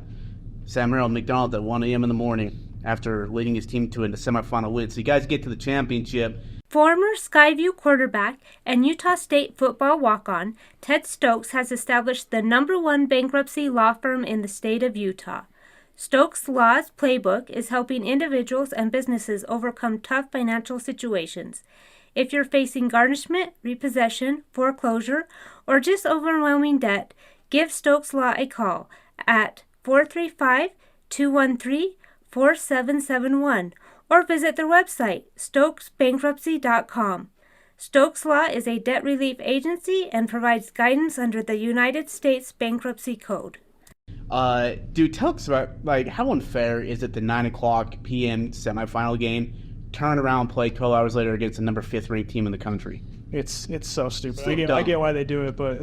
Sam Merrill, McDonald's at 1 a.m. in the morning after leading his team to a semifinal win. So you guys get to the championship. Former Skyview quarterback and Utah State football walk-on, Ted Stokes has established the #1 bankruptcy law firm in the state of Utah. Stokes Law's playbook is helping individuals and businesses overcome tough financial situations. If you're facing garnishment, repossession, foreclosure, or just overwhelming debt, give Stokes Law a call at 435-213-4771 or visit their website, stokesbankruptcy.com. Stokes Law is a debt relief agency and provides guidance under the United States Bankruptcy Code. Dude, tell us about, like, how unfair is it the 9 o'clock p.m. semifinal game, turn around, play 12 hours later against the number 5th ranked team in the country? It's so stupid. So I get why they do it, but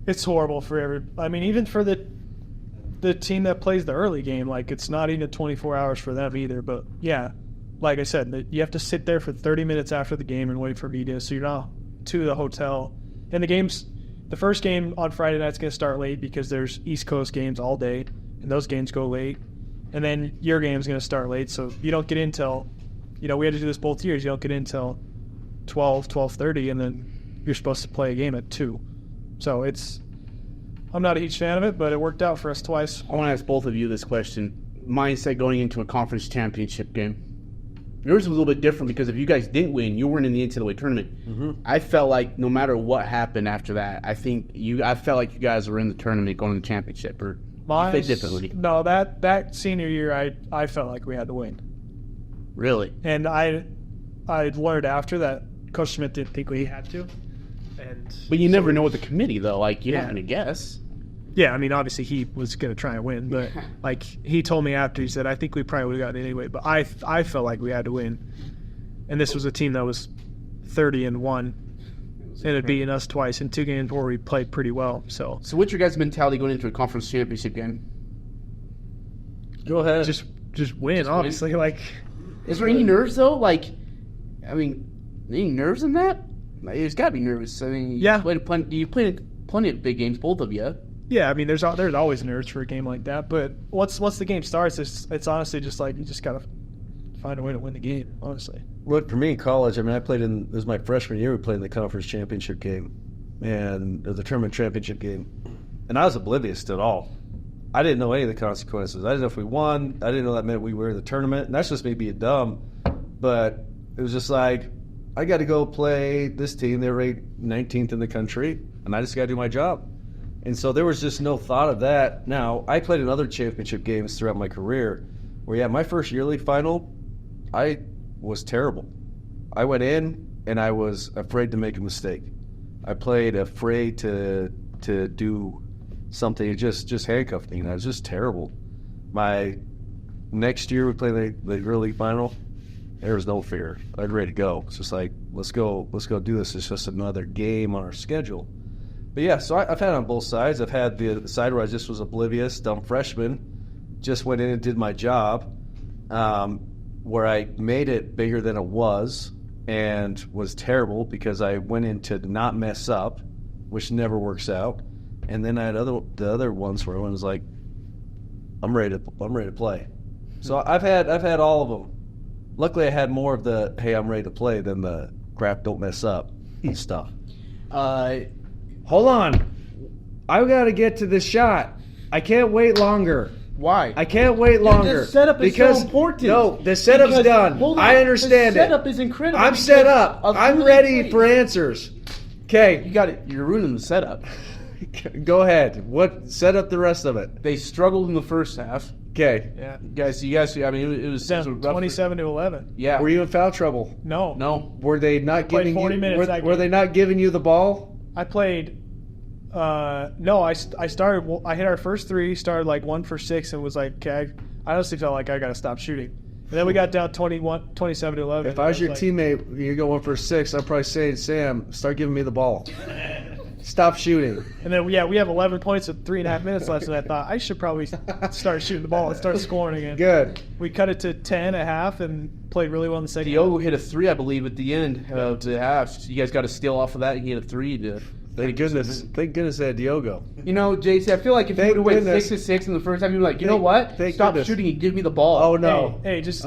it's horrible for even for the team that plays the early game. Like, it's not even 24 hours for them either. But yeah, like I said, you have to sit there for 30 minutes after the game and wait for media, so you're not to the hotel. And the first game on Friday night's going to start late because there's East Coast games all day, and those games go late. And then your game's going to start late, so you don't get in till, we had to do this both years. You don't get in till 12:30, and then you're supposed to play a game at 2. So I'm not a huge fan of it, but it worked out for us twice. I want to ask both of you this question. Mindset going into a conference championship game. Yours was a little bit different because if you guys didn't win, you weren't in the NCAA tournament. Mm-hmm. I felt like no matter what happened after that, I felt like you guys were in the tournament going to the championship. Or differently. No, that senior year, I felt like we had to win. Really? And I learned after that Coach Schmidt didn't think we had to. But you never know with the committee, though. Like, you're not going to guess. Yeah, I mean, obviously he was going to try and win, but like he told me after, he said, I think we probably would have gotten it anyway, but I felt like we had to win. And this was a team that was 30-1 and had beaten us twice in 2 games where we played pretty well. So what's your guys' mentality going into a conference championship game? Go ahead. Just win, obviously. Win. Like, is there any nerves though? Like, I mean, any nerves in that? There's got to be nerves. I mean, you played plenty of big games, both of you. Yeah, I mean, there's always nerves for a game like that. But once the game starts, it's honestly just like you just gotta find a way to win the game. Honestly. Look, for me in college, I mean, this was my freshman year. We played in the conference championship game and the tournament championship game, and I was oblivious to it all. I didn't know any of the consequences. I didn't know if we won. I didn't know that meant we were in the tournament. And that's just me being dumb. But it was just like, I got to go play this team. They were ranked 19th in the country, and I just got to do my job. And so there was just no thought of that. Now, I played in other championship games throughout my career where, my first year league final, I was terrible. I went in, and I was afraid to make a mistake. I played afraid to do something, just handcuffed me, and I was just terrible. My next year, we played the year league final. There was no fear. I was ready to go. It's just like, let's go do this. It's just another game on our schedule. But yeah, so I've had it on both sides. I've had the side where I just was oblivious, dumb freshman, just went in and did my job, where I made it bigger than it was and was terrible because I went in to not mess up, which never works out. And then I had the other ones where I was like, I'm ready to play. So I've had all of them. Luckily, I had more of the, hey, I'm ready to play than the crap, don't mess up stuff. Hold on. I got to get to this shot. I can't wait longer. Why? I can't wait longer. The setup is because, so important. No, the setup's Because- done. hold on, I understand the setup it. is incredible. I'm because set up. of I'm who they ready play. for answers. Okay, You got it. You're ruining the setup. go ahead. Set up the rest of it. They struggled in the first half. Okay. Yeah. You guys. I mean, it was Down a rough- 27-11. Yeah. Were you in foul trouble? No. No. Were they not Played giving 40 you? minutes that Were game. they not giving you the ball? I played. No, I started. Well, I hit our first three. Started like 1 for 6, and was like, okay. I honestly felt like I got to stop shooting. And then we got down 27-11. If I was your teammate, you go 1 for 6. I'd probably say, Sam, start giving me the ball. Stop shooting. And then we have 11 points with 3.5 minutes left, and I thought I should probably start shooting the ball and start scoring again. Good. We cut it to 10 at half and played really well in the second. Diogo hit a 3, I believe, at the end of the half. You guys got a steal off of that. He hit a 3 to. Thank goodness I had Diogo. You know, JC, I feel like if you Thank would have went goodness. 6-6 in the first time, you'd be like, you know Thank- what? thank Stop goodness. shooting and give me the ball. Oh no! Hey, just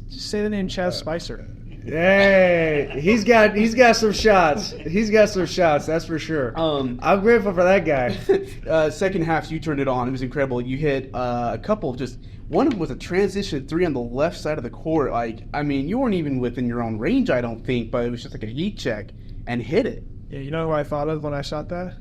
say the name Chaz Spicer. Hey, he's got some shots. He's got some shots. That's for sure. I'm grateful for that guy. Second half, you turned it on. It was incredible. You hit a couple of just. One of them was a transition 3 on the left side of the court. Like, I mean, you weren't even within your own range, I don't think, but it was just like a heat check and hit it. Yeah, you know who I thought of when I shot that?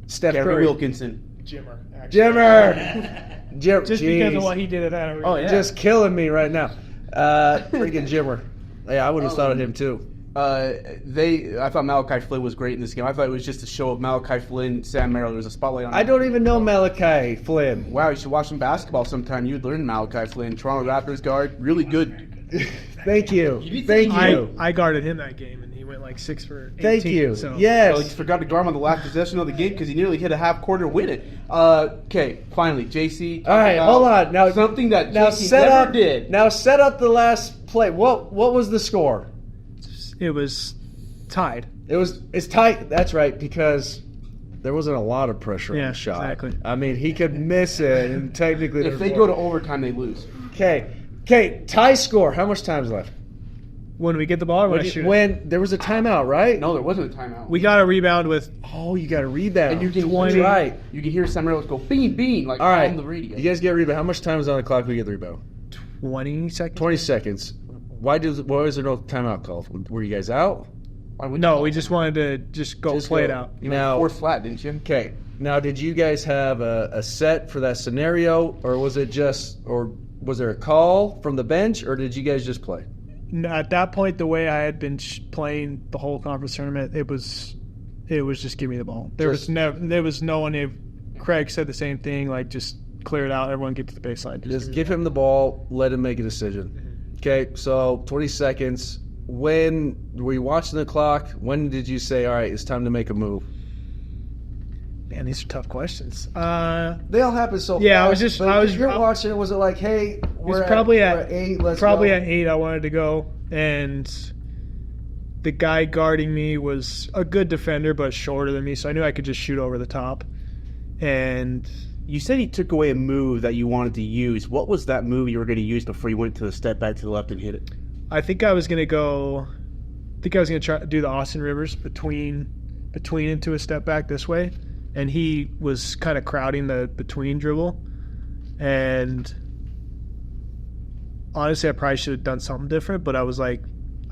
Steph Gary Curry. Wilkinson. Jimmer. Actually. Jimmer. Just because of what he did at that. Oh, yeah. Just killing me right now. Freaking Jimmer. Yeah, I would have thought of him too. I thought Malachi Flynn was great in this game. I thought it was just a show of Malachi Flynn, Sam Merrill. There was a spotlight on him. I don't even know Malachi Flynn. Wow, you should watch some basketball sometime. You'd learn Malachi Flynn, Toronto Raptors guard, really good. Thank you. Thank you. I guarded him that game, and he went like 6 for 18. Thank you. So. Well, Yes. you forgot to guard him on the last possession of the game because he nearly hit a half quarter win it. Okay, finally, JC. All right, hold on. Now something that now JC set never up. did. Now set up the last play. What was the score? It was tied. It's tight. That's right, because there wasn't a lot of pressure on Yeah, the shot. exactly. I mean, he could miss it, and technically, If they go to overtime, they lose. okay, tie score. How much time's left? When we get the ball, or when I shoot it? When there was a timeout, right? No, there wasn't a timeout. We got a rebound with Oh, you got to rebound. and you can That's right. You can hear Sam Merrill go bean bean like All right, on the radio. you guys get a rebound. How much time is on the clock? We get the rebound. 20 seconds. 20 seconds. Why was there no timeout called? Were you guys out? Why would No, you- we just wanted to just go Just play go. it out. You Now, fourth flat, didn't you? okay. Now, did you guys have a set for that scenario, or was there a call from the bench, or did you guys just play? At that point, the way I had been playing the whole conference tournament, it was just give me the ball. There was no one. Craig said the same thing, like just clear it out. Everyone get to the baseline. Just give him the ball, let him make a decision. Okay, so 20 seconds. When were you watching the clock? When did you say, all right, it's time to make a move? Man, these are tough questions. They all happen so Yeah, fast. You're watching it. Was it like, hey, we're probably at 8, let's probably go? at 8 I wanted to go, and the guy guarding me was a good defender but shorter than me, so I knew I could just shoot over the top. And You said he took away a move that you wanted to use. What was that move you were going to use before you went to the step back to the left and hit it? I think I was gonna try to do the Austin Rivers between into a step back this way, and he was kind of crowding the between dribble, and honestly I probably should have done something different, but I was like,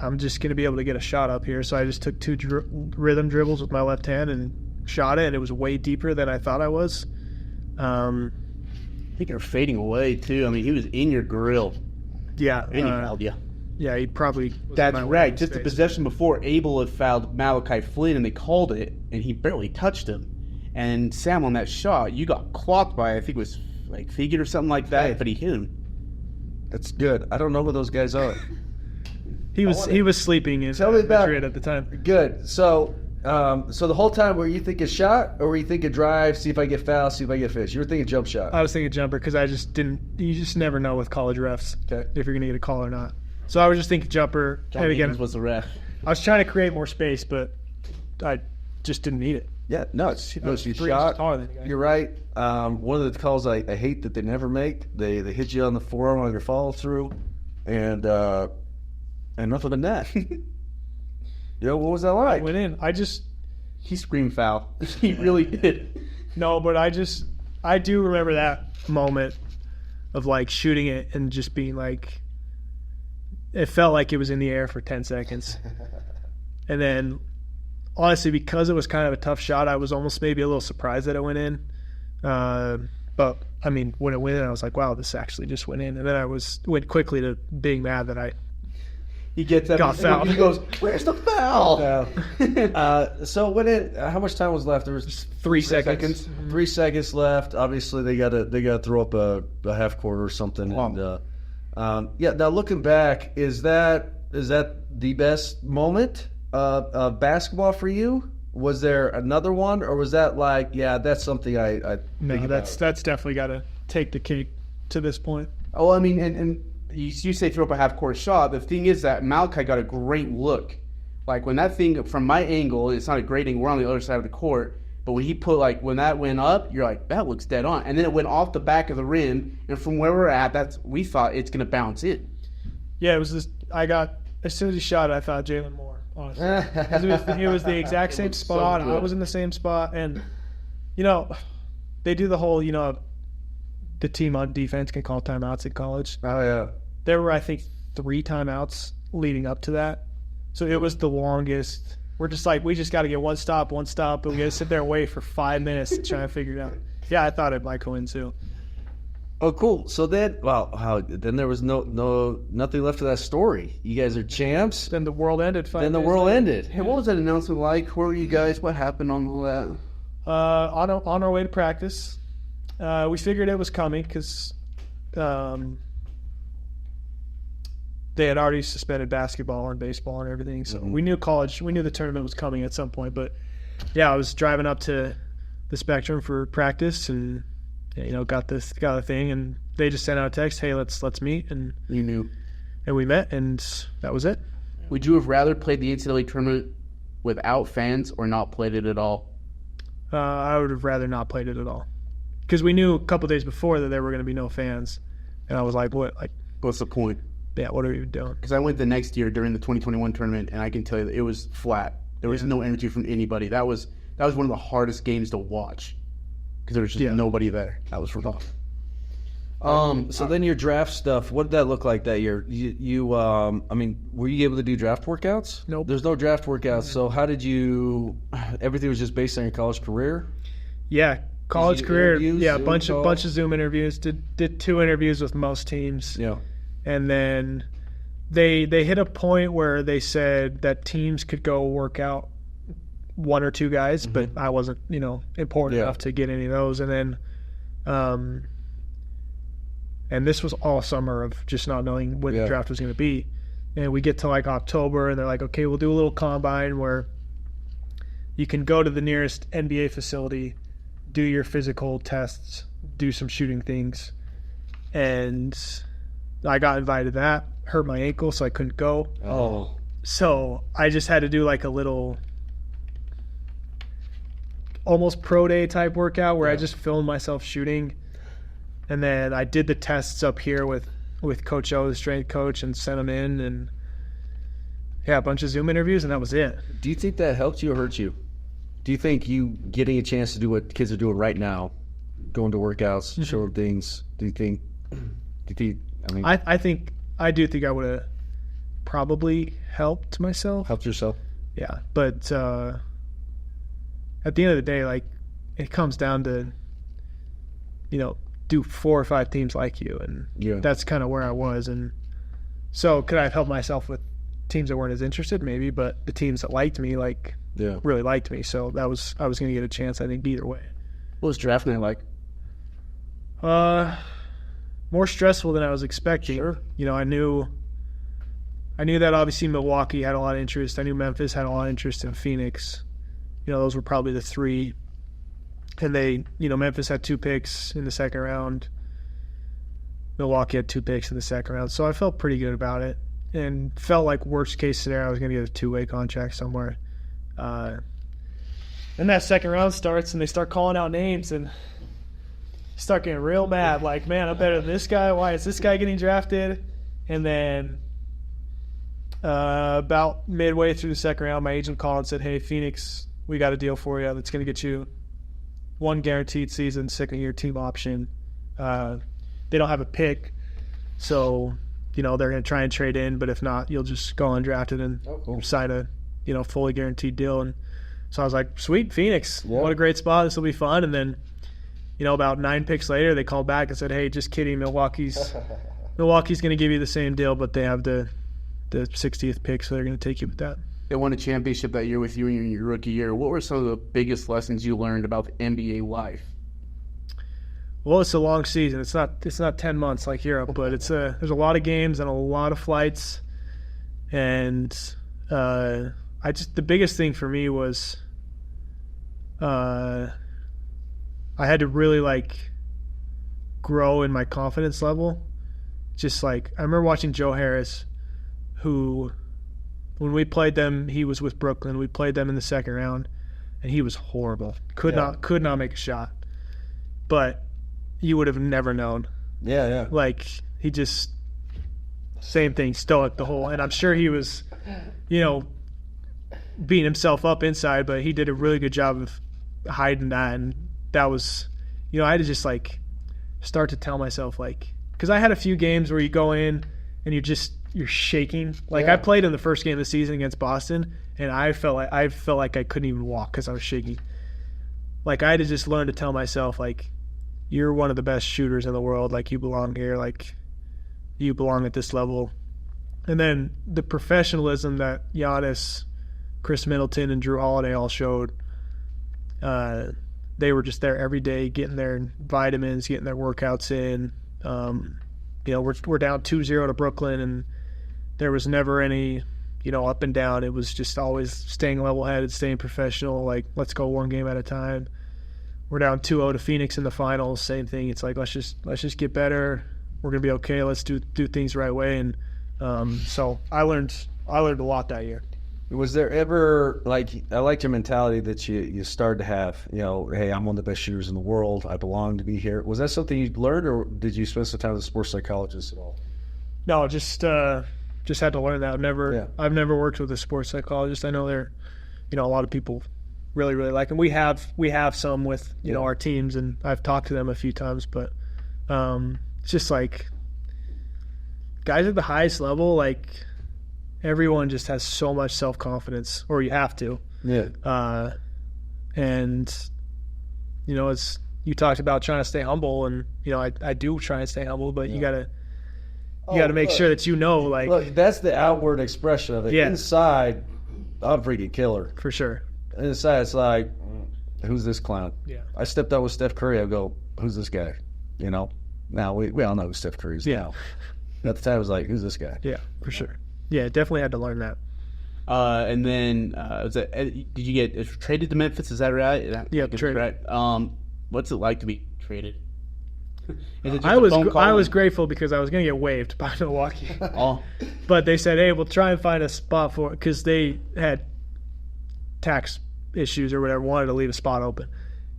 I'm just gonna be able to get a shot up here, so I just took 2 rhythm dribbles with my left hand and shot it, and it was way deeper than I thought I was. I think you're fading away, too. I mean, he was in your grill, Yeah, and he fouled you. yeah, he probably was That's in my right. way Just the space. possession before, Abel had fouled Malachi Flynn, and they called it, and he barely touched him. And Sam, on that shot, you got clocked by, I think it was like Figure or something like that, Hey. but he hit him. That's good. I don't know who those guys are. He was sleeping in Tell me about- Madrid at the time. Good. So the whole time, were you thinking shot, or were you thinking drive, see if I get fouled, see if I get fish? You were thinking jump shot. I was thinking jumper because I just didn't. You just never know with college refs Okay. if you're gonna get a call or not. So I was just thinking jumper. John And again, Higgins was the ref. I was trying to create more space, but I just didn't need it. Yeah, no, it's I no, was you 3 shot. inches taller than the guy. You're right. One of the calls I hate that they never make. They hit you on the forearm on your follow through, and nothing but net. What was that I like? went in. I just He screamed foul. He really did. No, but I do remember that moment of like shooting it and just being like, it felt like it was in the air for 10 seconds. And then, honestly, because it was kind of a tough shot, I was almost maybe a little surprised that it went in. But, I mean, when it went in, I was like, wow, this actually just went in. And then I went quickly to being mad that I He gets up. got fouled. He goes, "Where's the foul?" So how much time was left? There was 3 seconds. 3 seconds left. Obviously, they got to throw up a half court or something. Wow. And, now looking back, is that the best moment of basketball for you? Was there another one, or was that like, yeah, that's something I No, think that's definitely got to take the cake to this point. Oh, I mean, and you say throw up a half-court shot. The thing is that Malachi got a great look. Like, when that thing, from my angle, it's not a great angle. We're on the other side of the court. But when he when that went up, you're like, that looks dead on. And then it went off the back of the rim. And from where we're at, we thought it's going to bounce in. Yeah, it was just, as soon as he shot it, I thought Jalen Moore. Honestly, it was the exact same spot. I was in the same spot, and they do the whole, the team on defense can call timeouts in college. Oh yeah. There were, I think, 3 timeouts leading up to that, so it was the longest. We're just like, we just got to get one stop, and we got to sit there and wait for 5 minutes to try and figure it out. Yeah, I thought it might go in too. Oh, cool. So then, then there was nothing left of that story. You guys are champs. Then the world ended. Then the world ended. Hey, what was that announcement like? Where were you guys? What happened on all that? On our way to practice, we figured it was coming because they had already suspended basketball and baseball and everything. So we knew the tournament was coming at some point. But yeah, I was driving up to the Spectrum for practice and got the thing, and they just sent out a text, hey, let's meet, and you knew, and we met, and that was it. Would you have rather played the NCAA tournament without fans or not played it at all? I would have rather not played it at all, because we knew a couple days before that there were going to be no fans, and I was like, what's the point? Yeah, what are we doing? Because I went the next year during the 2021 tournament, and I can tell you that it was flat. There was no energy from anybody. That was one of the hardest games to watch. Because there was just nobody there. That was rough. So then your draft stuff, what did that look like that year? Were you able to do draft workouts? Nope. There's no draft workouts. So how did everything was just based on your college career? Yeah, college career. Yeah, a bunch of of Zoom interviews. Did 2 interviews with most teams. Yeah. And then they hit a point where they said that teams could go work out 1 or 2 guys, but I wasn't, important enough to get any of those. And then, and this was all summer of just not knowing when the draft was going to be. And we get to like October, and they're like, okay, we'll do a little combine where you can go to the nearest NBA facility, do your physical tests, do some shooting things. And I got invited to that, hurt my ankle, so I couldn't go. Oh. So I just had to do like a little almost pro day type workout where I just filmed myself shooting, and then I did the tests up here with Coach O, the strength coach, and sent them in, and a bunch of Zoom interviews, and that was it. Do you think that helped you or hurt you? Do you think you getting a chance to do what kids are doing right now, going to workouts, show things, I do think I would have probably helped myself. Helped yourself? Yeah, but at the end of the day, like, it comes down to, do 4 or 5 teams like you, and that's kind of where I was. And so could I have helped myself with teams that weren't as interested? Maybe, but the teams that liked me, really liked me. So I was going to get a chance, I think, either way. What was draft night like? More stressful than I was expecting. Sure. I knew that obviously Milwaukee had a lot of interest. I knew Memphis had a lot of interest in Phoenix. Those were probably the 3. And Memphis had 2 picks in the second round. Milwaukee had 2 picks in the second round. So I felt pretty good about it, and felt like worst case scenario I was going to get a 2-way contract somewhere. Then that second round starts, and they start calling out names, and start getting real mad. Like, man, I'm better than this guy. Why is this guy getting drafted? And then about midway through the second round, my agent called and said, hey, Phoenix we got a deal for you that's going to get you 1 guaranteed season, second-year team option. They don't have a pick, so, they're going to try and trade in, but if not, you'll just go undrafted and sign a, fully guaranteed deal. And so I was like, sweet, Phoenix, what a great spot. This will be fun. And then, about 9 picks later, they called back and said, hey, just kidding, Milwaukee's going to give you the same deal, but they have the 60th pick, so they're going to take you with that. They won a championship that year with you in your rookie year. What were some of the biggest lessons you learned about the NBA life? Well, it's a long season. It's not 10 months like Europe, but there's a lot of games and a lot of flights. And the biggest thing for me was I had to really grow in my confidence level. Just I remember watching Joe Harris, who, when we played them, he was with Brooklyn. We played them in the second round, and he was horrible. Could not make a shot. But you would have never known. Yeah. He just, same thing, stoic the whole. And I'm sure he was, beating himself up inside, but he did a really good job of hiding that. And that was, I had to just start to tell myself because I had a few games where you go in and you're shaking. I played in the first game of the season against Boston, and I felt like I couldn't even walk because I was shaking. I had to just learn to tell myself you're one of the best shooters in the world. You belong here. You belong at this level. And then the professionalism that Giannis, Chris Middleton, and Drew Holiday all showed. They were just there every day, getting their vitamins, getting their workouts in. We're down 2-0 to Brooklyn, and there was never any, up and down. It was just always staying level-headed, staying professional. Let's go one game at a time. We're down 2-0 to Phoenix in the finals. Same thing. It's let's just get better. We're gonna be okay. Let's do things the right way. And so I learned a lot that year. Was there ever I liked your mentality that you started to have? Hey, I'm one of the best shooters in the world. I belong to be here. Was that something you learned, or did you spend some time with a sports psychologist at all? No, just had to learn that. I've never worked with a sports psychologist. I know they're, a lot of people really, really like them. We have some with our teams, and I've talked to them a few times. But it's just guys at the highest level, everyone just has so much self-confidence, or you have to. Yeah. And it's, you talked about trying to stay humble, and I do try and stay humble, but you gotta make sure that look, that's the outward expression of it. Yeah. Inside, I'm freaking killer. For sure. Inside, it's who's this clown? Yeah. I stepped out with Steph Curry. I go, who's this guy? Now we all know who Steph Curry is now. At the time, I was who's this guy? Yeah, for sure. Yeah, definitely had to learn that. And then, did you get traded to Memphis? Is that right? Yeah, traded. Right. What's it like to be traded? I was grateful because I was going to get waived by Milwaukee. But they said, hey, we'll try and find a spot for it, because they had tax issues or whatever, wanted to leave a spot open.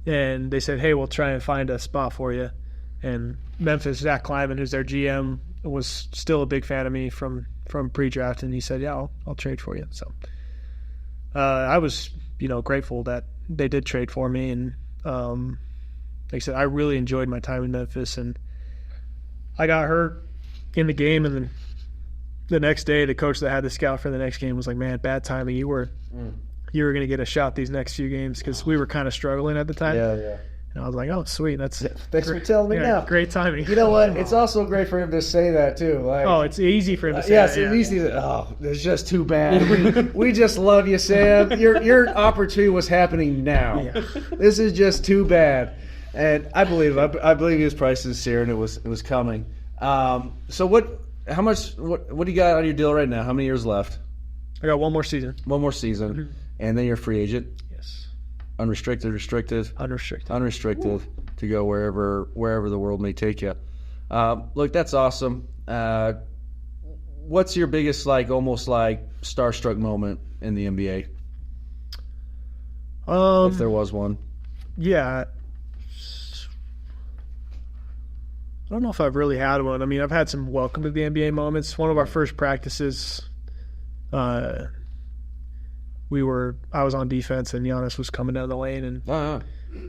And they said, hey, we'll try and find a spot for you. And Memphis, Zach Kleiman, who's their GM, was still a big fan of me from pre-draft, and he said, yeah, I'll trade for you. So I was, grateful that they did trade for me. And like I said, I really enjoyed my time in Memphis, and I got hurt in the game, and then the next day the coach that had the scout for the next game was like, man, bad timing. You were going to get a shot these next few games, because we were kind of struggling at the time. Yeah. And I was like, oh, sweet. Thanks for telling me now. Great timing. You know what? It's also great for him to say that, too. It's easy for him to say that. Yeah. It's easy to, it's just too bad. We just love you, Sam. Your opportunity was happening now. Yeah. This is just too bad. And I believe he was probably sincere, and it was coming. So what do you got on your deal right now? How many years left? I got one more season. One more season. Mm-hmm. And then you're a free agent? Yes. Unrestricted, restricted? Unrestricted. Ooh. To go wherever the world may take you. Look, that's awesome. What's your biggest, almost starstruck moment in the NBA? If there was one. Yeah. I don't know if I've really had one. I mean, I've had some welcome to the NBA moments. One of our first practices, I was on defense and Giannis was coming down the lane, and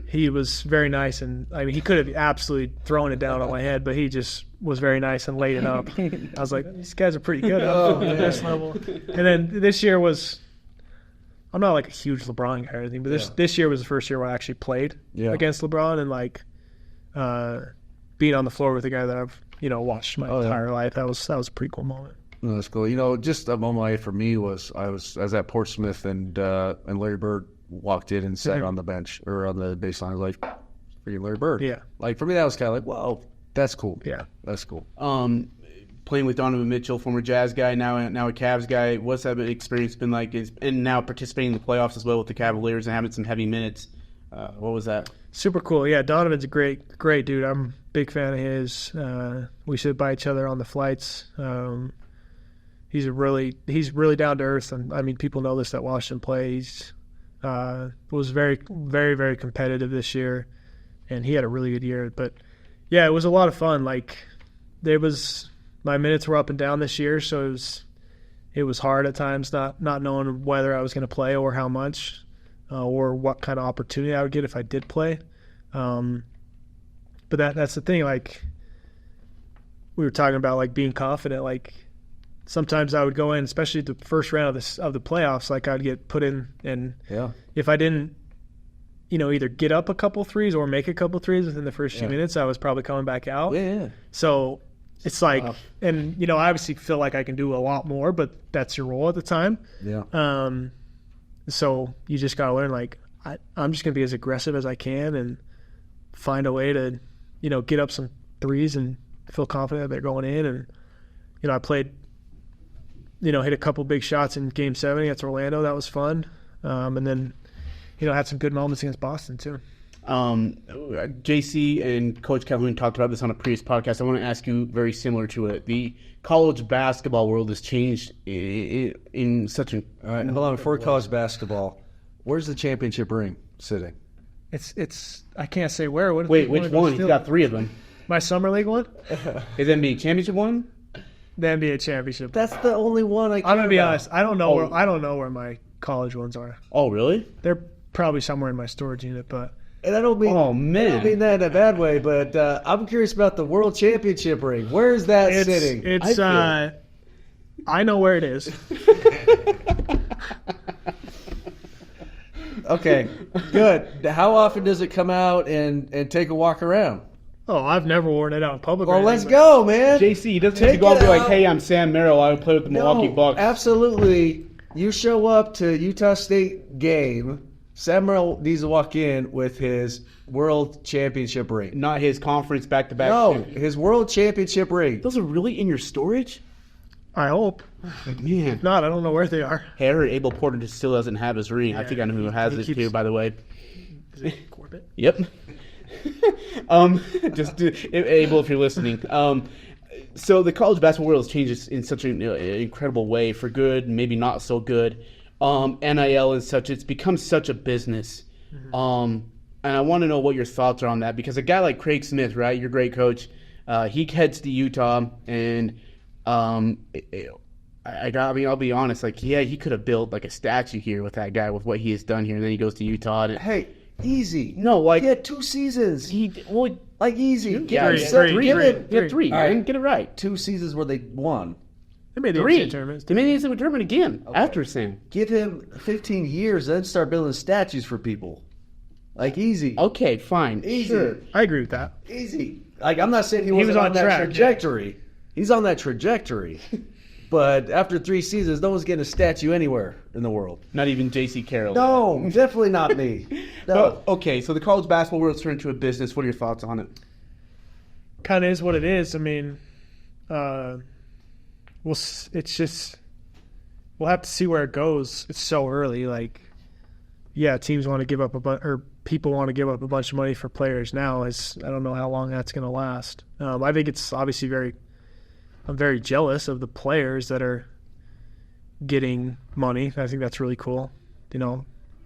he was very nice. And I mean, he could have absolutely thrown it down on my head, but he just was very nice and laid it up. I was like, these guys are pretty good at this level. And then this year was, I'm not like a huge LeBron guy or anything, but this year was the first year where I actually played against LeBron, and like being on the floor with a guy that I've watched my entire life. That was a pretty cool moment. No, that's cool. Just a moment for me was I was at Portsmouth and Larry Bird walked in and sat on the bench or on the baseline. I was like, freaking Larry Bird. Yeah. Like for me, that was kind of like, whoa, that's cool. Yeah, that's cool. Playing with Donovan Mitchell, former Jazz guy, now a Cavs guy. What's that experience been like? And now participating in the playoffs as well with the Cavaliers and having some heavy minutes. What was that? Super cool. Yeah, Donovan's a great dude. I'm a big fan of his. We sit by each other on the flights. He's really down to earth, and I mean, people know this that watched him play. He's was very, very, very competitive this year, and he had a really good year. But yeah, it was a lot of fun. Like my minutes were up and down this year, so it was hard at times not knowing whether I was going to play or how much or what kind of opportunity I would get if I did play. But that's the thing. Like we were talking about, like being confident. Like sometimes I would go in, especially the first round of the playoffs. Like I'd get put in, and if I didn't, either get up a couple threes or make a couple threes within the first few minutes, I was probably coming back out. Yeah. So it's like, and I obviously feel like I can do a lot more, but that's your role at the time. Yeah. So you just gotta learn. Like I'm just gonna be as aggressive as I can and find a way to, get up some threes and feel confident that they're going in. And I played, hit a couple big shots in Game 7 against Orlando. That was fun. And then, had some good moments against Boston too. JC and Coach Calhoun talked about this on a previous podcast. I want to ask you very similar to it. The college basketball world has changed in such a... All right, hold on. Before college basketball, where's the championship ring sitting? It's I can't say where. Wait, which one? He's got 3 of them. My summer league one? Is NBA championship one? The NBA championship. That's the only one I'm gonna be honest. I don't know where my college ones are. Oh, really? They're probably somewhere in my storage unit, but. And I don't mean, I don't mean that in a bad way, but I'm curious about the World Championship ring. Where is that sitting? It's I know where it is. Okay, good. How often does it come out and take a walk around? Oh, I've never worn it out in public. Well, let's go, man. JC doesn't have to go and be like, hey, I'm Sam Merrill. I would play with the Milwaukee Bucks. Absolutely. You show up to Utah State game. Sam Merrill needs to walk in with his World Championship ring. Not his conference back-to-back. No, his World Championship ring. Those are really in your storage? I hope. Man. If not, I don't know where they are. Harry Abel Porter just still doesn't have his ring. Yeah, I think I know who has it too, by the way. Is it Corbett? Yep. Abel, if you're listening. So the college basketball world has changed in such an incredible way, for good, maybe not so good. NIL and such, it's become such a business. And I want to know what your thoughts are on that, because a guy like Craig Smith, right, your great coach, he heads to Utah, and I'll be honest, like, yeah, he could have built like a statue here with that guy with what he has done here, and then he goes to Utah. And hey, easy. No, like, he had 2 seasons. Easy. Yeah, Three. All right. Get it right. 2 seasons where they won. They made the 3. NCAA tournament. They made the NCAA tournament again after Sam. Give him 15 years, then start building statues for people. Like, easy. Okay, fine. Easy. Sure. I agree with that. Easy. Like, I'm not saying he was on that track, trajectory. Yeah. He's on that trajectory. But after 3 seasons, no one's getting a statue anywhere in the world. Not even J.C. Carroll. No, definitely not me. No. But, okay, so the college basketball world's turned into a business. What are your thoughts on it? Kind of is what it is. I mean, it's just, we'll have to see where it goes. It's so early. Like, yeah, teams want to give up or people want to give up a bunch of money for players now. I don't know how long that's going to last. I think it's obviously I'm very jealous of the players that are getting money. I think that's really cool.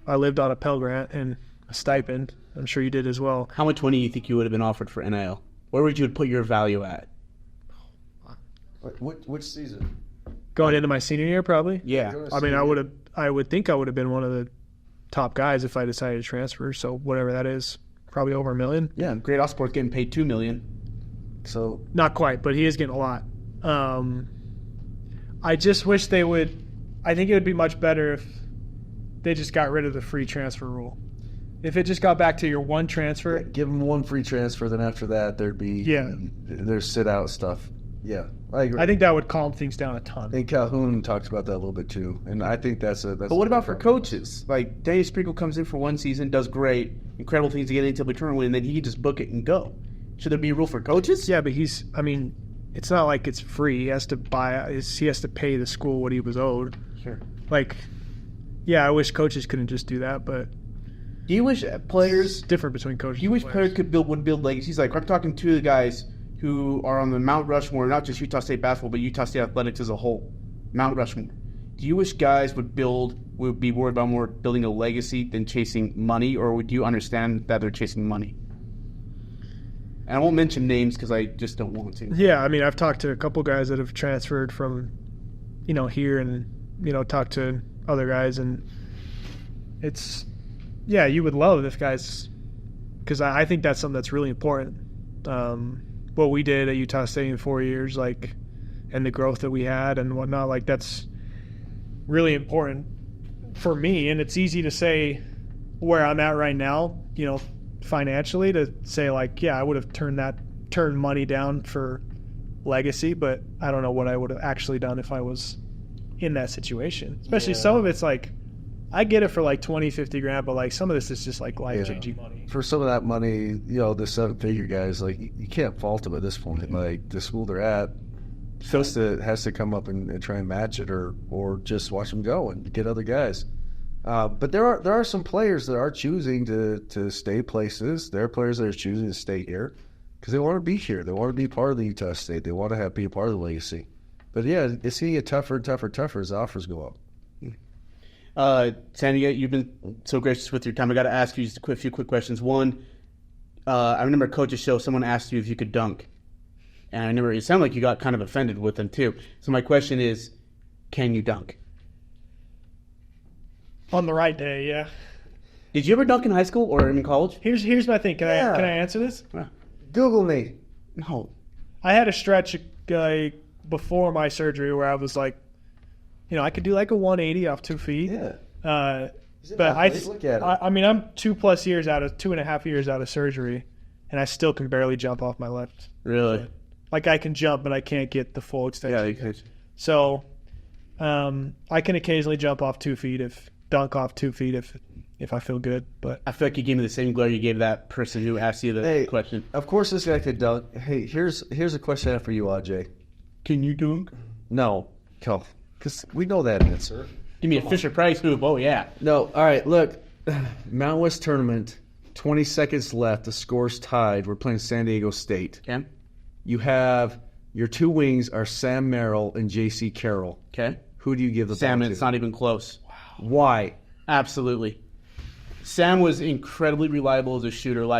I lived on a Pell Grant and a stipend. I'm sure you did as well. How much money do you think you would have been offered for NIL? Where would you put your value at? Which season? Going into my senior year, probably. Yeah. I mean, I would have. I would think I would have been one of the top guys if I decided to transfer. So whatever that is, probably over $1 million. Yeah, Great Allsport's getting paid $2 million. So Not quite, but he is getting a lot. I just wish they would. I think it would be much better if they just got rid of the free transfer rule. If it just got back to your one transfer. give them one free transfer, then after that there'd be there's sit out stuff. Yeah, I agree. I think that would calm things down a ton. And Calhoun talks about that a little bit too, and I think that's a. But what about for coaches? Like, Danny Sprinkle comes in for one season, does great, incredible things to get into the tournament, and then he can just book it and go. Should there be a rule for coaches? Yeah, but it's not like it's free. He has to he has to pay the school what he was owed. Sure. Like, yeah, I wish coaches couldn't just do that, but Do you wish players? it's different between coaches. Do you wish and players would build legacies? Like, I'm talking to the guys who are on the Mount Rushmore, not just Utah State basketball, but Utah State athletics as a whole. Mount Rushmore. Do you wish guys would be worried about more building a legacy than chasing money, or would you understand that they're chasing money? And I won't mention names because I just don't want to. Yeah, I've talked to a couple guys that have transferred from, here and, talked to other guys, and it's, yeah, you would love if guys, because I think that's something that's really important. What we did at Utah State in 4 years, like, and the growth that we had and whatnot, like, that's really important for me. And it's easy to say where I'm at right now, financially, to say, like, yeah, I would have turned money down for legacy, but I don't know what I would have actually done if I was in that situation. Especially some of it's like, I get it for like 20, 50 grand, but like some of this is just like life-changing money. For some of that money, the 7-figure guys, like, you can't fault them at this point. Like, the school they're at has to come up and try and match it, or just watch them go and get other guys. But there are some players that are choosing to stay places. There are players that are choosing to stay here because they want to be here. They want to be part of the Utah State. They want to be a part of the legacy. But yeah, it's going to get tougher and tougher as the offers go up. Sandy, you've been so gracious with your time. I got to ask you just a few quick questions. One, I remember at Coach's show, someone asked you if you could dunk. And I remember it sounded like you got kind of offended with them too. So my question is, can you dunk? On the right day, yeah. Did you ever dunk in high school or in college? Here's my thing. Can I answer this? Google me. No. I had a stretch before my surgery where I was like, I could do like a 180 off 2 feet. Yeah. But Look at it. I'm 2.5 years out of surgery, and I still can barely jump off my left. Really? Like, I can jump, but I can't get the full extension. Yeah, you could. So, I can occasionally jump off 2 feet, dunk off 2 feet if I feel good. But I feel like you gave me the same glare you gave that person who asked you the question. Of course this guy could dunk. Hey, here's a question I have for you, Ajay. Can you dunk? No. Because we know that answer. Give me a Fisher-Price move. Oh, yeah. No. All right, look. Mount West tournament, 20 seconds left. The score's tied. We're playing San Diego State. Okay. You have your two wings are Sam Merrill and J.C. Carroll. Okay. Who do you give the Sam, ball to? it's not even close. Wow. Why? Absolutely. Sam was incredibly reliable as a shooter.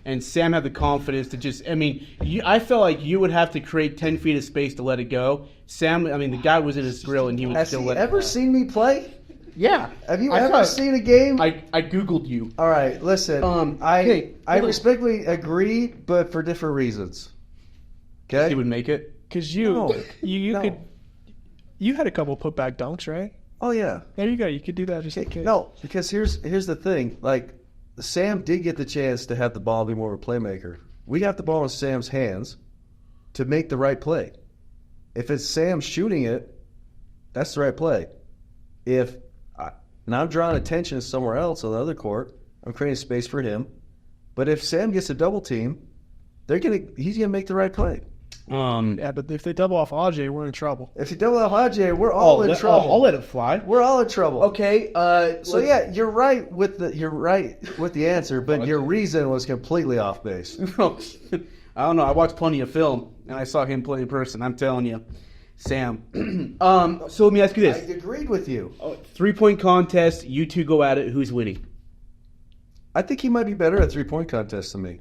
And Sam had the confidence to just, I felt like you would have to create 10 feet of space to let it go. Sam, the guy was in his grill and he would still let it go. Has he ever seen me play? Yeah. Have you ever seen a game? I Googled you. All right, listen. I respectfully agree, but for different reasons. Okay? He would make it? Because you had a couple putback dunks, right? Oh, yeah. There you go. You could do that just in case. No, because here's the thing. Like, Sam did get the chance to have the ball be more of a playmaker. We got the ball in Sam's hands to make the right play. If it's Sam shooting it, that's the right play. Now I'm drawing attention somewhere else on the other court. I'm creating space for him. But if Sam gets a double team, he's gonna make the right play. Yeah, but if they double off Ajay, we're in trouble. If you double off Ajay, we're all in trouble. I'll let it fly. We're all in trouble. Okay. You're right with the answer, but your reason was completely off base. I don't know. I watched plenty of film, and I saw him play in person. I'm telling you, Sam. So let me ask you this: I agreed with you. 3-point contest. You two go at it. Who's winning? I think he might be better at 3-point contests than me.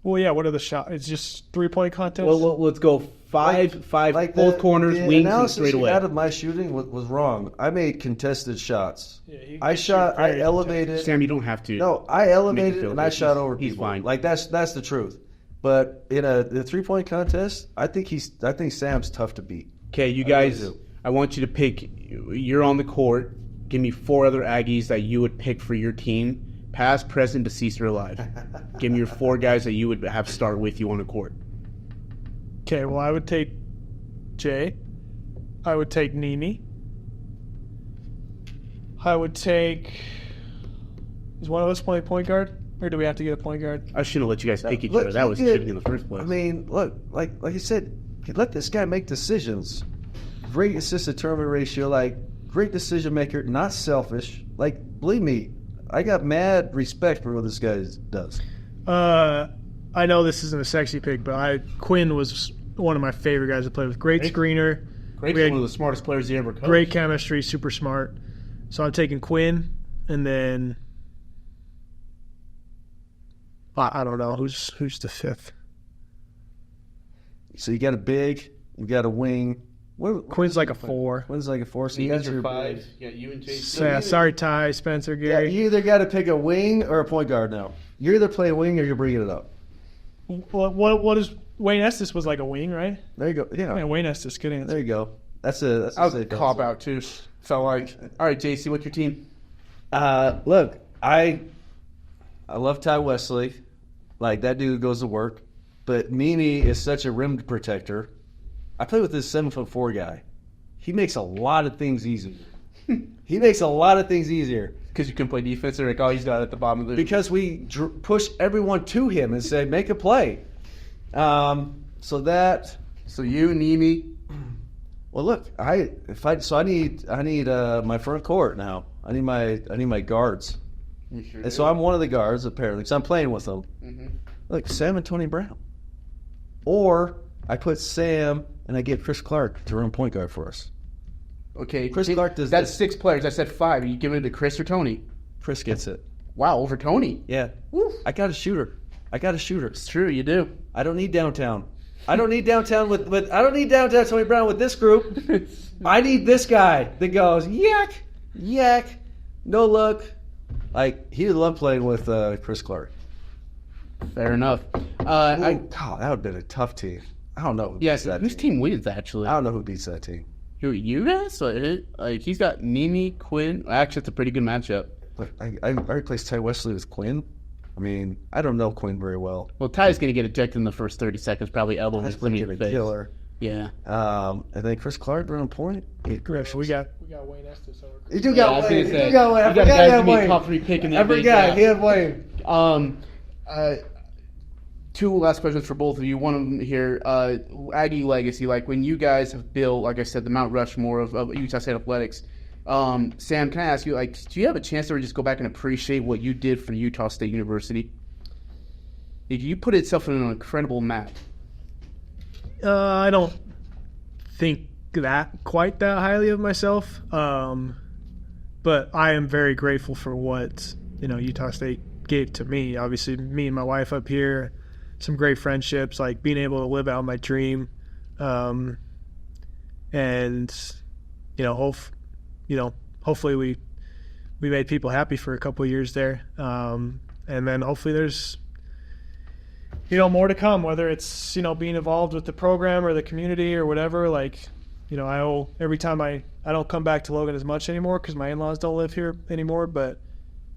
Well, yeah. What are the shots? It's just 3-point contest. Well, let's go five, both corners, the wings, and analysis straight you away. had of my shooting was wrong. I made contested shots. Yeah, I elevated. Sam, you don't have to. No, I elevated feel and I like shot over he's people. fine. Like that's the truth. But in the 3-point contest, I think Sam's tough to beat. Okay, you I guys, really do. I want you to pick. You're on the court. Give me 4 other Aggies that you would pick for your team, past, present, deceased, or alive. Give me your 4 guys that you would have start with you on the court. Okay, well, I would take Jay. I would take Nini. I would take... Is one of us playing point guard? Or do we have to get a point guard? I shouldn't have let you guys pick each Look, other. That was you did- shooting in the first place. I mean, look, like you said, let this guy make decisions. Great assist-to-turnover ratio, like great decision maker, not selfish. Like, believe me, I got mad respect for what this guy does. I know this isn't a sexy pick, but Quinn was one of my favorite guys to play with. Great screener. Great, We had one of the smartest players he ever coached. Great chemistry, super smart. So I'm taking Quinn, and then I don't know who's the 5th. So you got a big, you got a wing. Quinn's like a 4. Quinn's like a 4. So you You got guys your are 5. big. Yeah, you and Jay. Yeah, sorry, Ty, Spencer, Yeah, Gary. you either got to pick a wing or a point guard now. You're either playing wing or you're bringing it up. What is Wayne Estes was like a wing, right? There you go. Yeah, Yeah, Wayne Estes, good answer. there you go. That's a I was a safe cop answer. out too. Felt like. All right, JC, what's your team? Look, I love Ty Wesley. Like, that dude goes to work. But Nini is such a rim protector. I play with this 7'4" guy. He makes a lot of things easier. He makes a lot of things easier. Because you can play defense, or like, oh, he's got it at the bottom of the. Because we push everyone to him and say, make a play. So you, Nimi. well, look, I need my front court now. I need my guards. You sure And so I'm one of the guards apparently. So I'm playing with them. Mm-hmm. Look, Sam and Tony Brown. Or I put Sam and I get Chris Clark to run point guard for us. Okay, Chris Clark does That's this. 6 players. I said 5. Are you giving it to Chris or Tony? Chris gets it. Wow, over Tony. Yeah. I got a shooter. It's true, you do. I don't need downtown. I don't need downtown Tony Brown with this group. I need this guy that goes yak, no look. Like, he would love playing with Chris Clark. Fair enough. God, that would have been a tough team. I don't know who Yes, beats that whose team wins actually? I don't know who beats that team. Who, you guys? Like he's got Nini, Quinn. Actually, it's a pretty good matchup. But I replaced Ty Wesley with Quinn. I mean, I don't know Quinn very well. Well, Ty's going to get ejected in the first 30 seconds, probably elbow his That's in the a face. killer. Yeah. And then Chris Clark running point. Griff, we got Wayne Estes over. You do I got was Wayne. gonna You say, do got Wayne. I you got forgot guys he to had be Wayne. top 3 pick in that I big forgot draft. he had Wayne. 2 last questions for both of you. One of them here, Aggie legacy. Like when you guys have built, like I said, the Mount Rushmore of Utah State athletics. Sam, can I ask you, like, do you have a chance to just go back and appreciate what you did for Utah State University? You put itself in an incredible map. I don't think quite that highly of myself, but I am very grateful for what Utah State gave to me. Obviously, me and my wife up here, some great friendships, like being able to live out my dream, and hopefully we made people happy for a couple of years there, and then hopefully there's more to come, whether it's being involved with the program or the community or whatever. Like every time I don't come back to Logan as much anymore because my in-laws don't live here anymore, but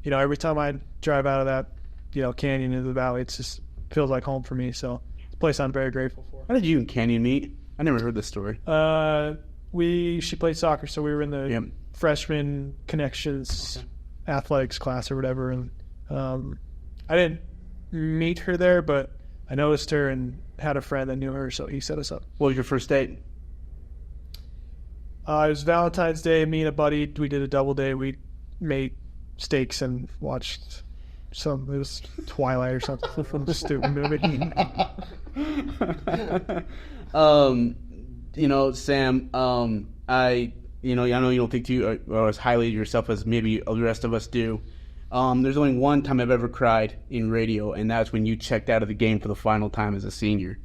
every time I drive out of that canyon into the valley, it just feels like home for me. So it's a place I'm very grateful for. How did you and Canyon meet? I never heard this story. She played soccer, so we were in the Yep. freshman connections athletics class or whatever, and I didn't meet her there, but I noticed her and had a friend that knew her, so he set us up. What was your first date? It was Valentine's Day. Me and a buddy, we did a double date. We made steaks and watched it was Twilight or something, from the stupid movie. Sam, I know you don't think too or as highly of yourself as maybe the rest of us do. There's only one time I've ever cried in radio, and that's when you checked out of the game for the final time as a senior.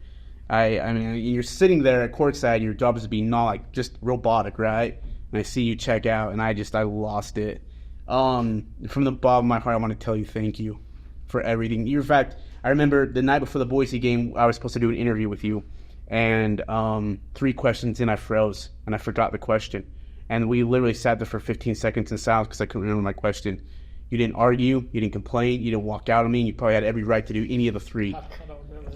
I mean, you're sitting there at courtside, and your job is to be not like just robotic, right? And I see you check out, and I lost it. From the bottom of my heart, I want to tell you thank you for everything. In fact, I remember the night before the Boise game, I was supposed to do an interview with you, and 3 questions in, I froze, and I forgot the question. And we literally sat there for 15 seconds in silence because I couldn't remember my question. You didn't argue, you didn't complain, you didn't walk out on me, and you probably had every right to do any of the 3.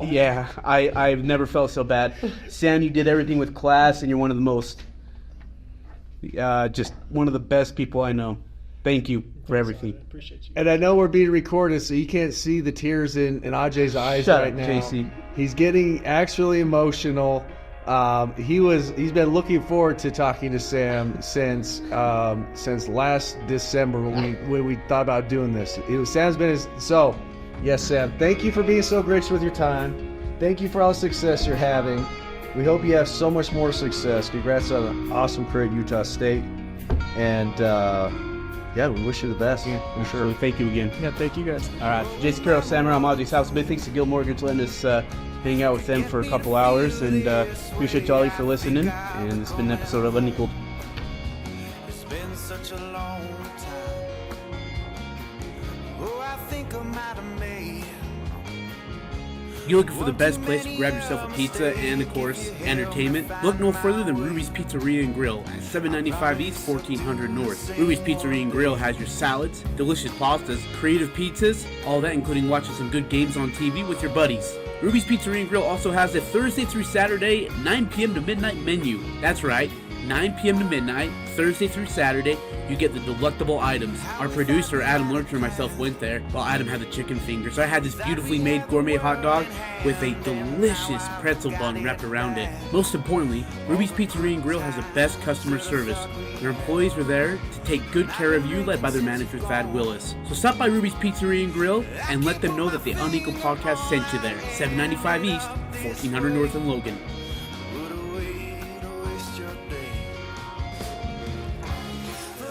Yeah, I've never felt so bad. Sam, you did everything with class, and you're one of the most, just one of the best people I know. Thank you for everything. I appreciate you. And I know we're being recorded, so you can't see the tears in Ajay's eyes Shut right up, now. JC. He's getting actually emotional. He's been looking forward to talking to Sam since last December when we thought about doing this. Sam's been so. Yes, Sam. Thank you for being so gracious with your time. Thank you for all the success you're having. We hope you have so much more success. Congrats on an awesome career at Utah State, and yeah, we wish you the best. Yeah, for sure. Thank you again. Yeah, thank you guys. All right, Jason Carroll, Sam Merrill, I'm Aggie Salvesen. Thanks to Gil Mortgage letting us hang out with them for a couple hours, and appreciate y'all for listening. And it's been an episode of Unequaled. It's been such a long time. Oh, I think I might have made. You're looking for the best place to grab yourself a pizza and, of course, entertainment? Look no further than Ruby's Pizzeria and Grill at 795 East, 1400 North. Ruby's Pizzeria and Grill has your salads, delicious pastas, creative pizzas, all that including watching some good games on TV with your buddies. Ruby's Pizzeria and Grill also has a Thursday through Saturday 9 p.m. to midnight menu. That's right, 9 p.m. to midnight, Thursday through Saturday, you get the delectable items. Our producer, Adam Lurcher, and myself went there, while Adam had the chicken fingers. So I had this beautifully made gourmet hot dog with a delicious pretzel bun wrapped around it. Most importantly, Ruby's Pizzeria and Grill has the best customer service. Their employees were there to take good care of you, led by their manager, Thad Willis. So stop by Ruby's Pizzeria and Grill and let them know that the Unequal Podcast sent you there. 795 East, 1400 North in Logan. What a way to waste your day.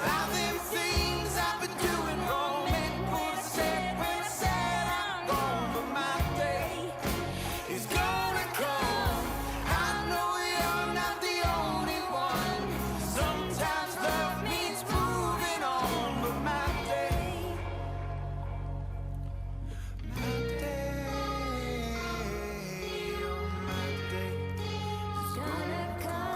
All them things I've been doing wrong and put aside when I said I'm gone, but my day is gonna come. I know you're not the only one. Sometimes love means moving on, but my day is gonna come.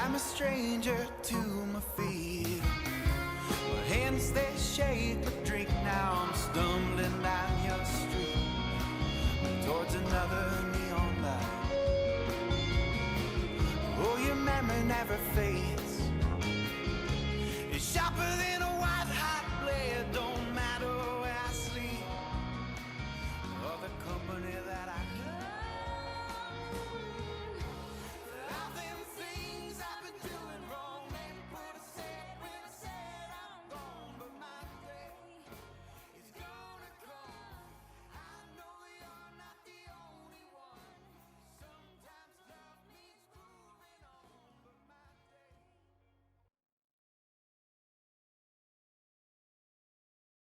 I'm a stranger to my feet. My hands they shake the drink. Now I'm stumbling down your street towards another neon light. Oh, your memory never fades. It's sharper than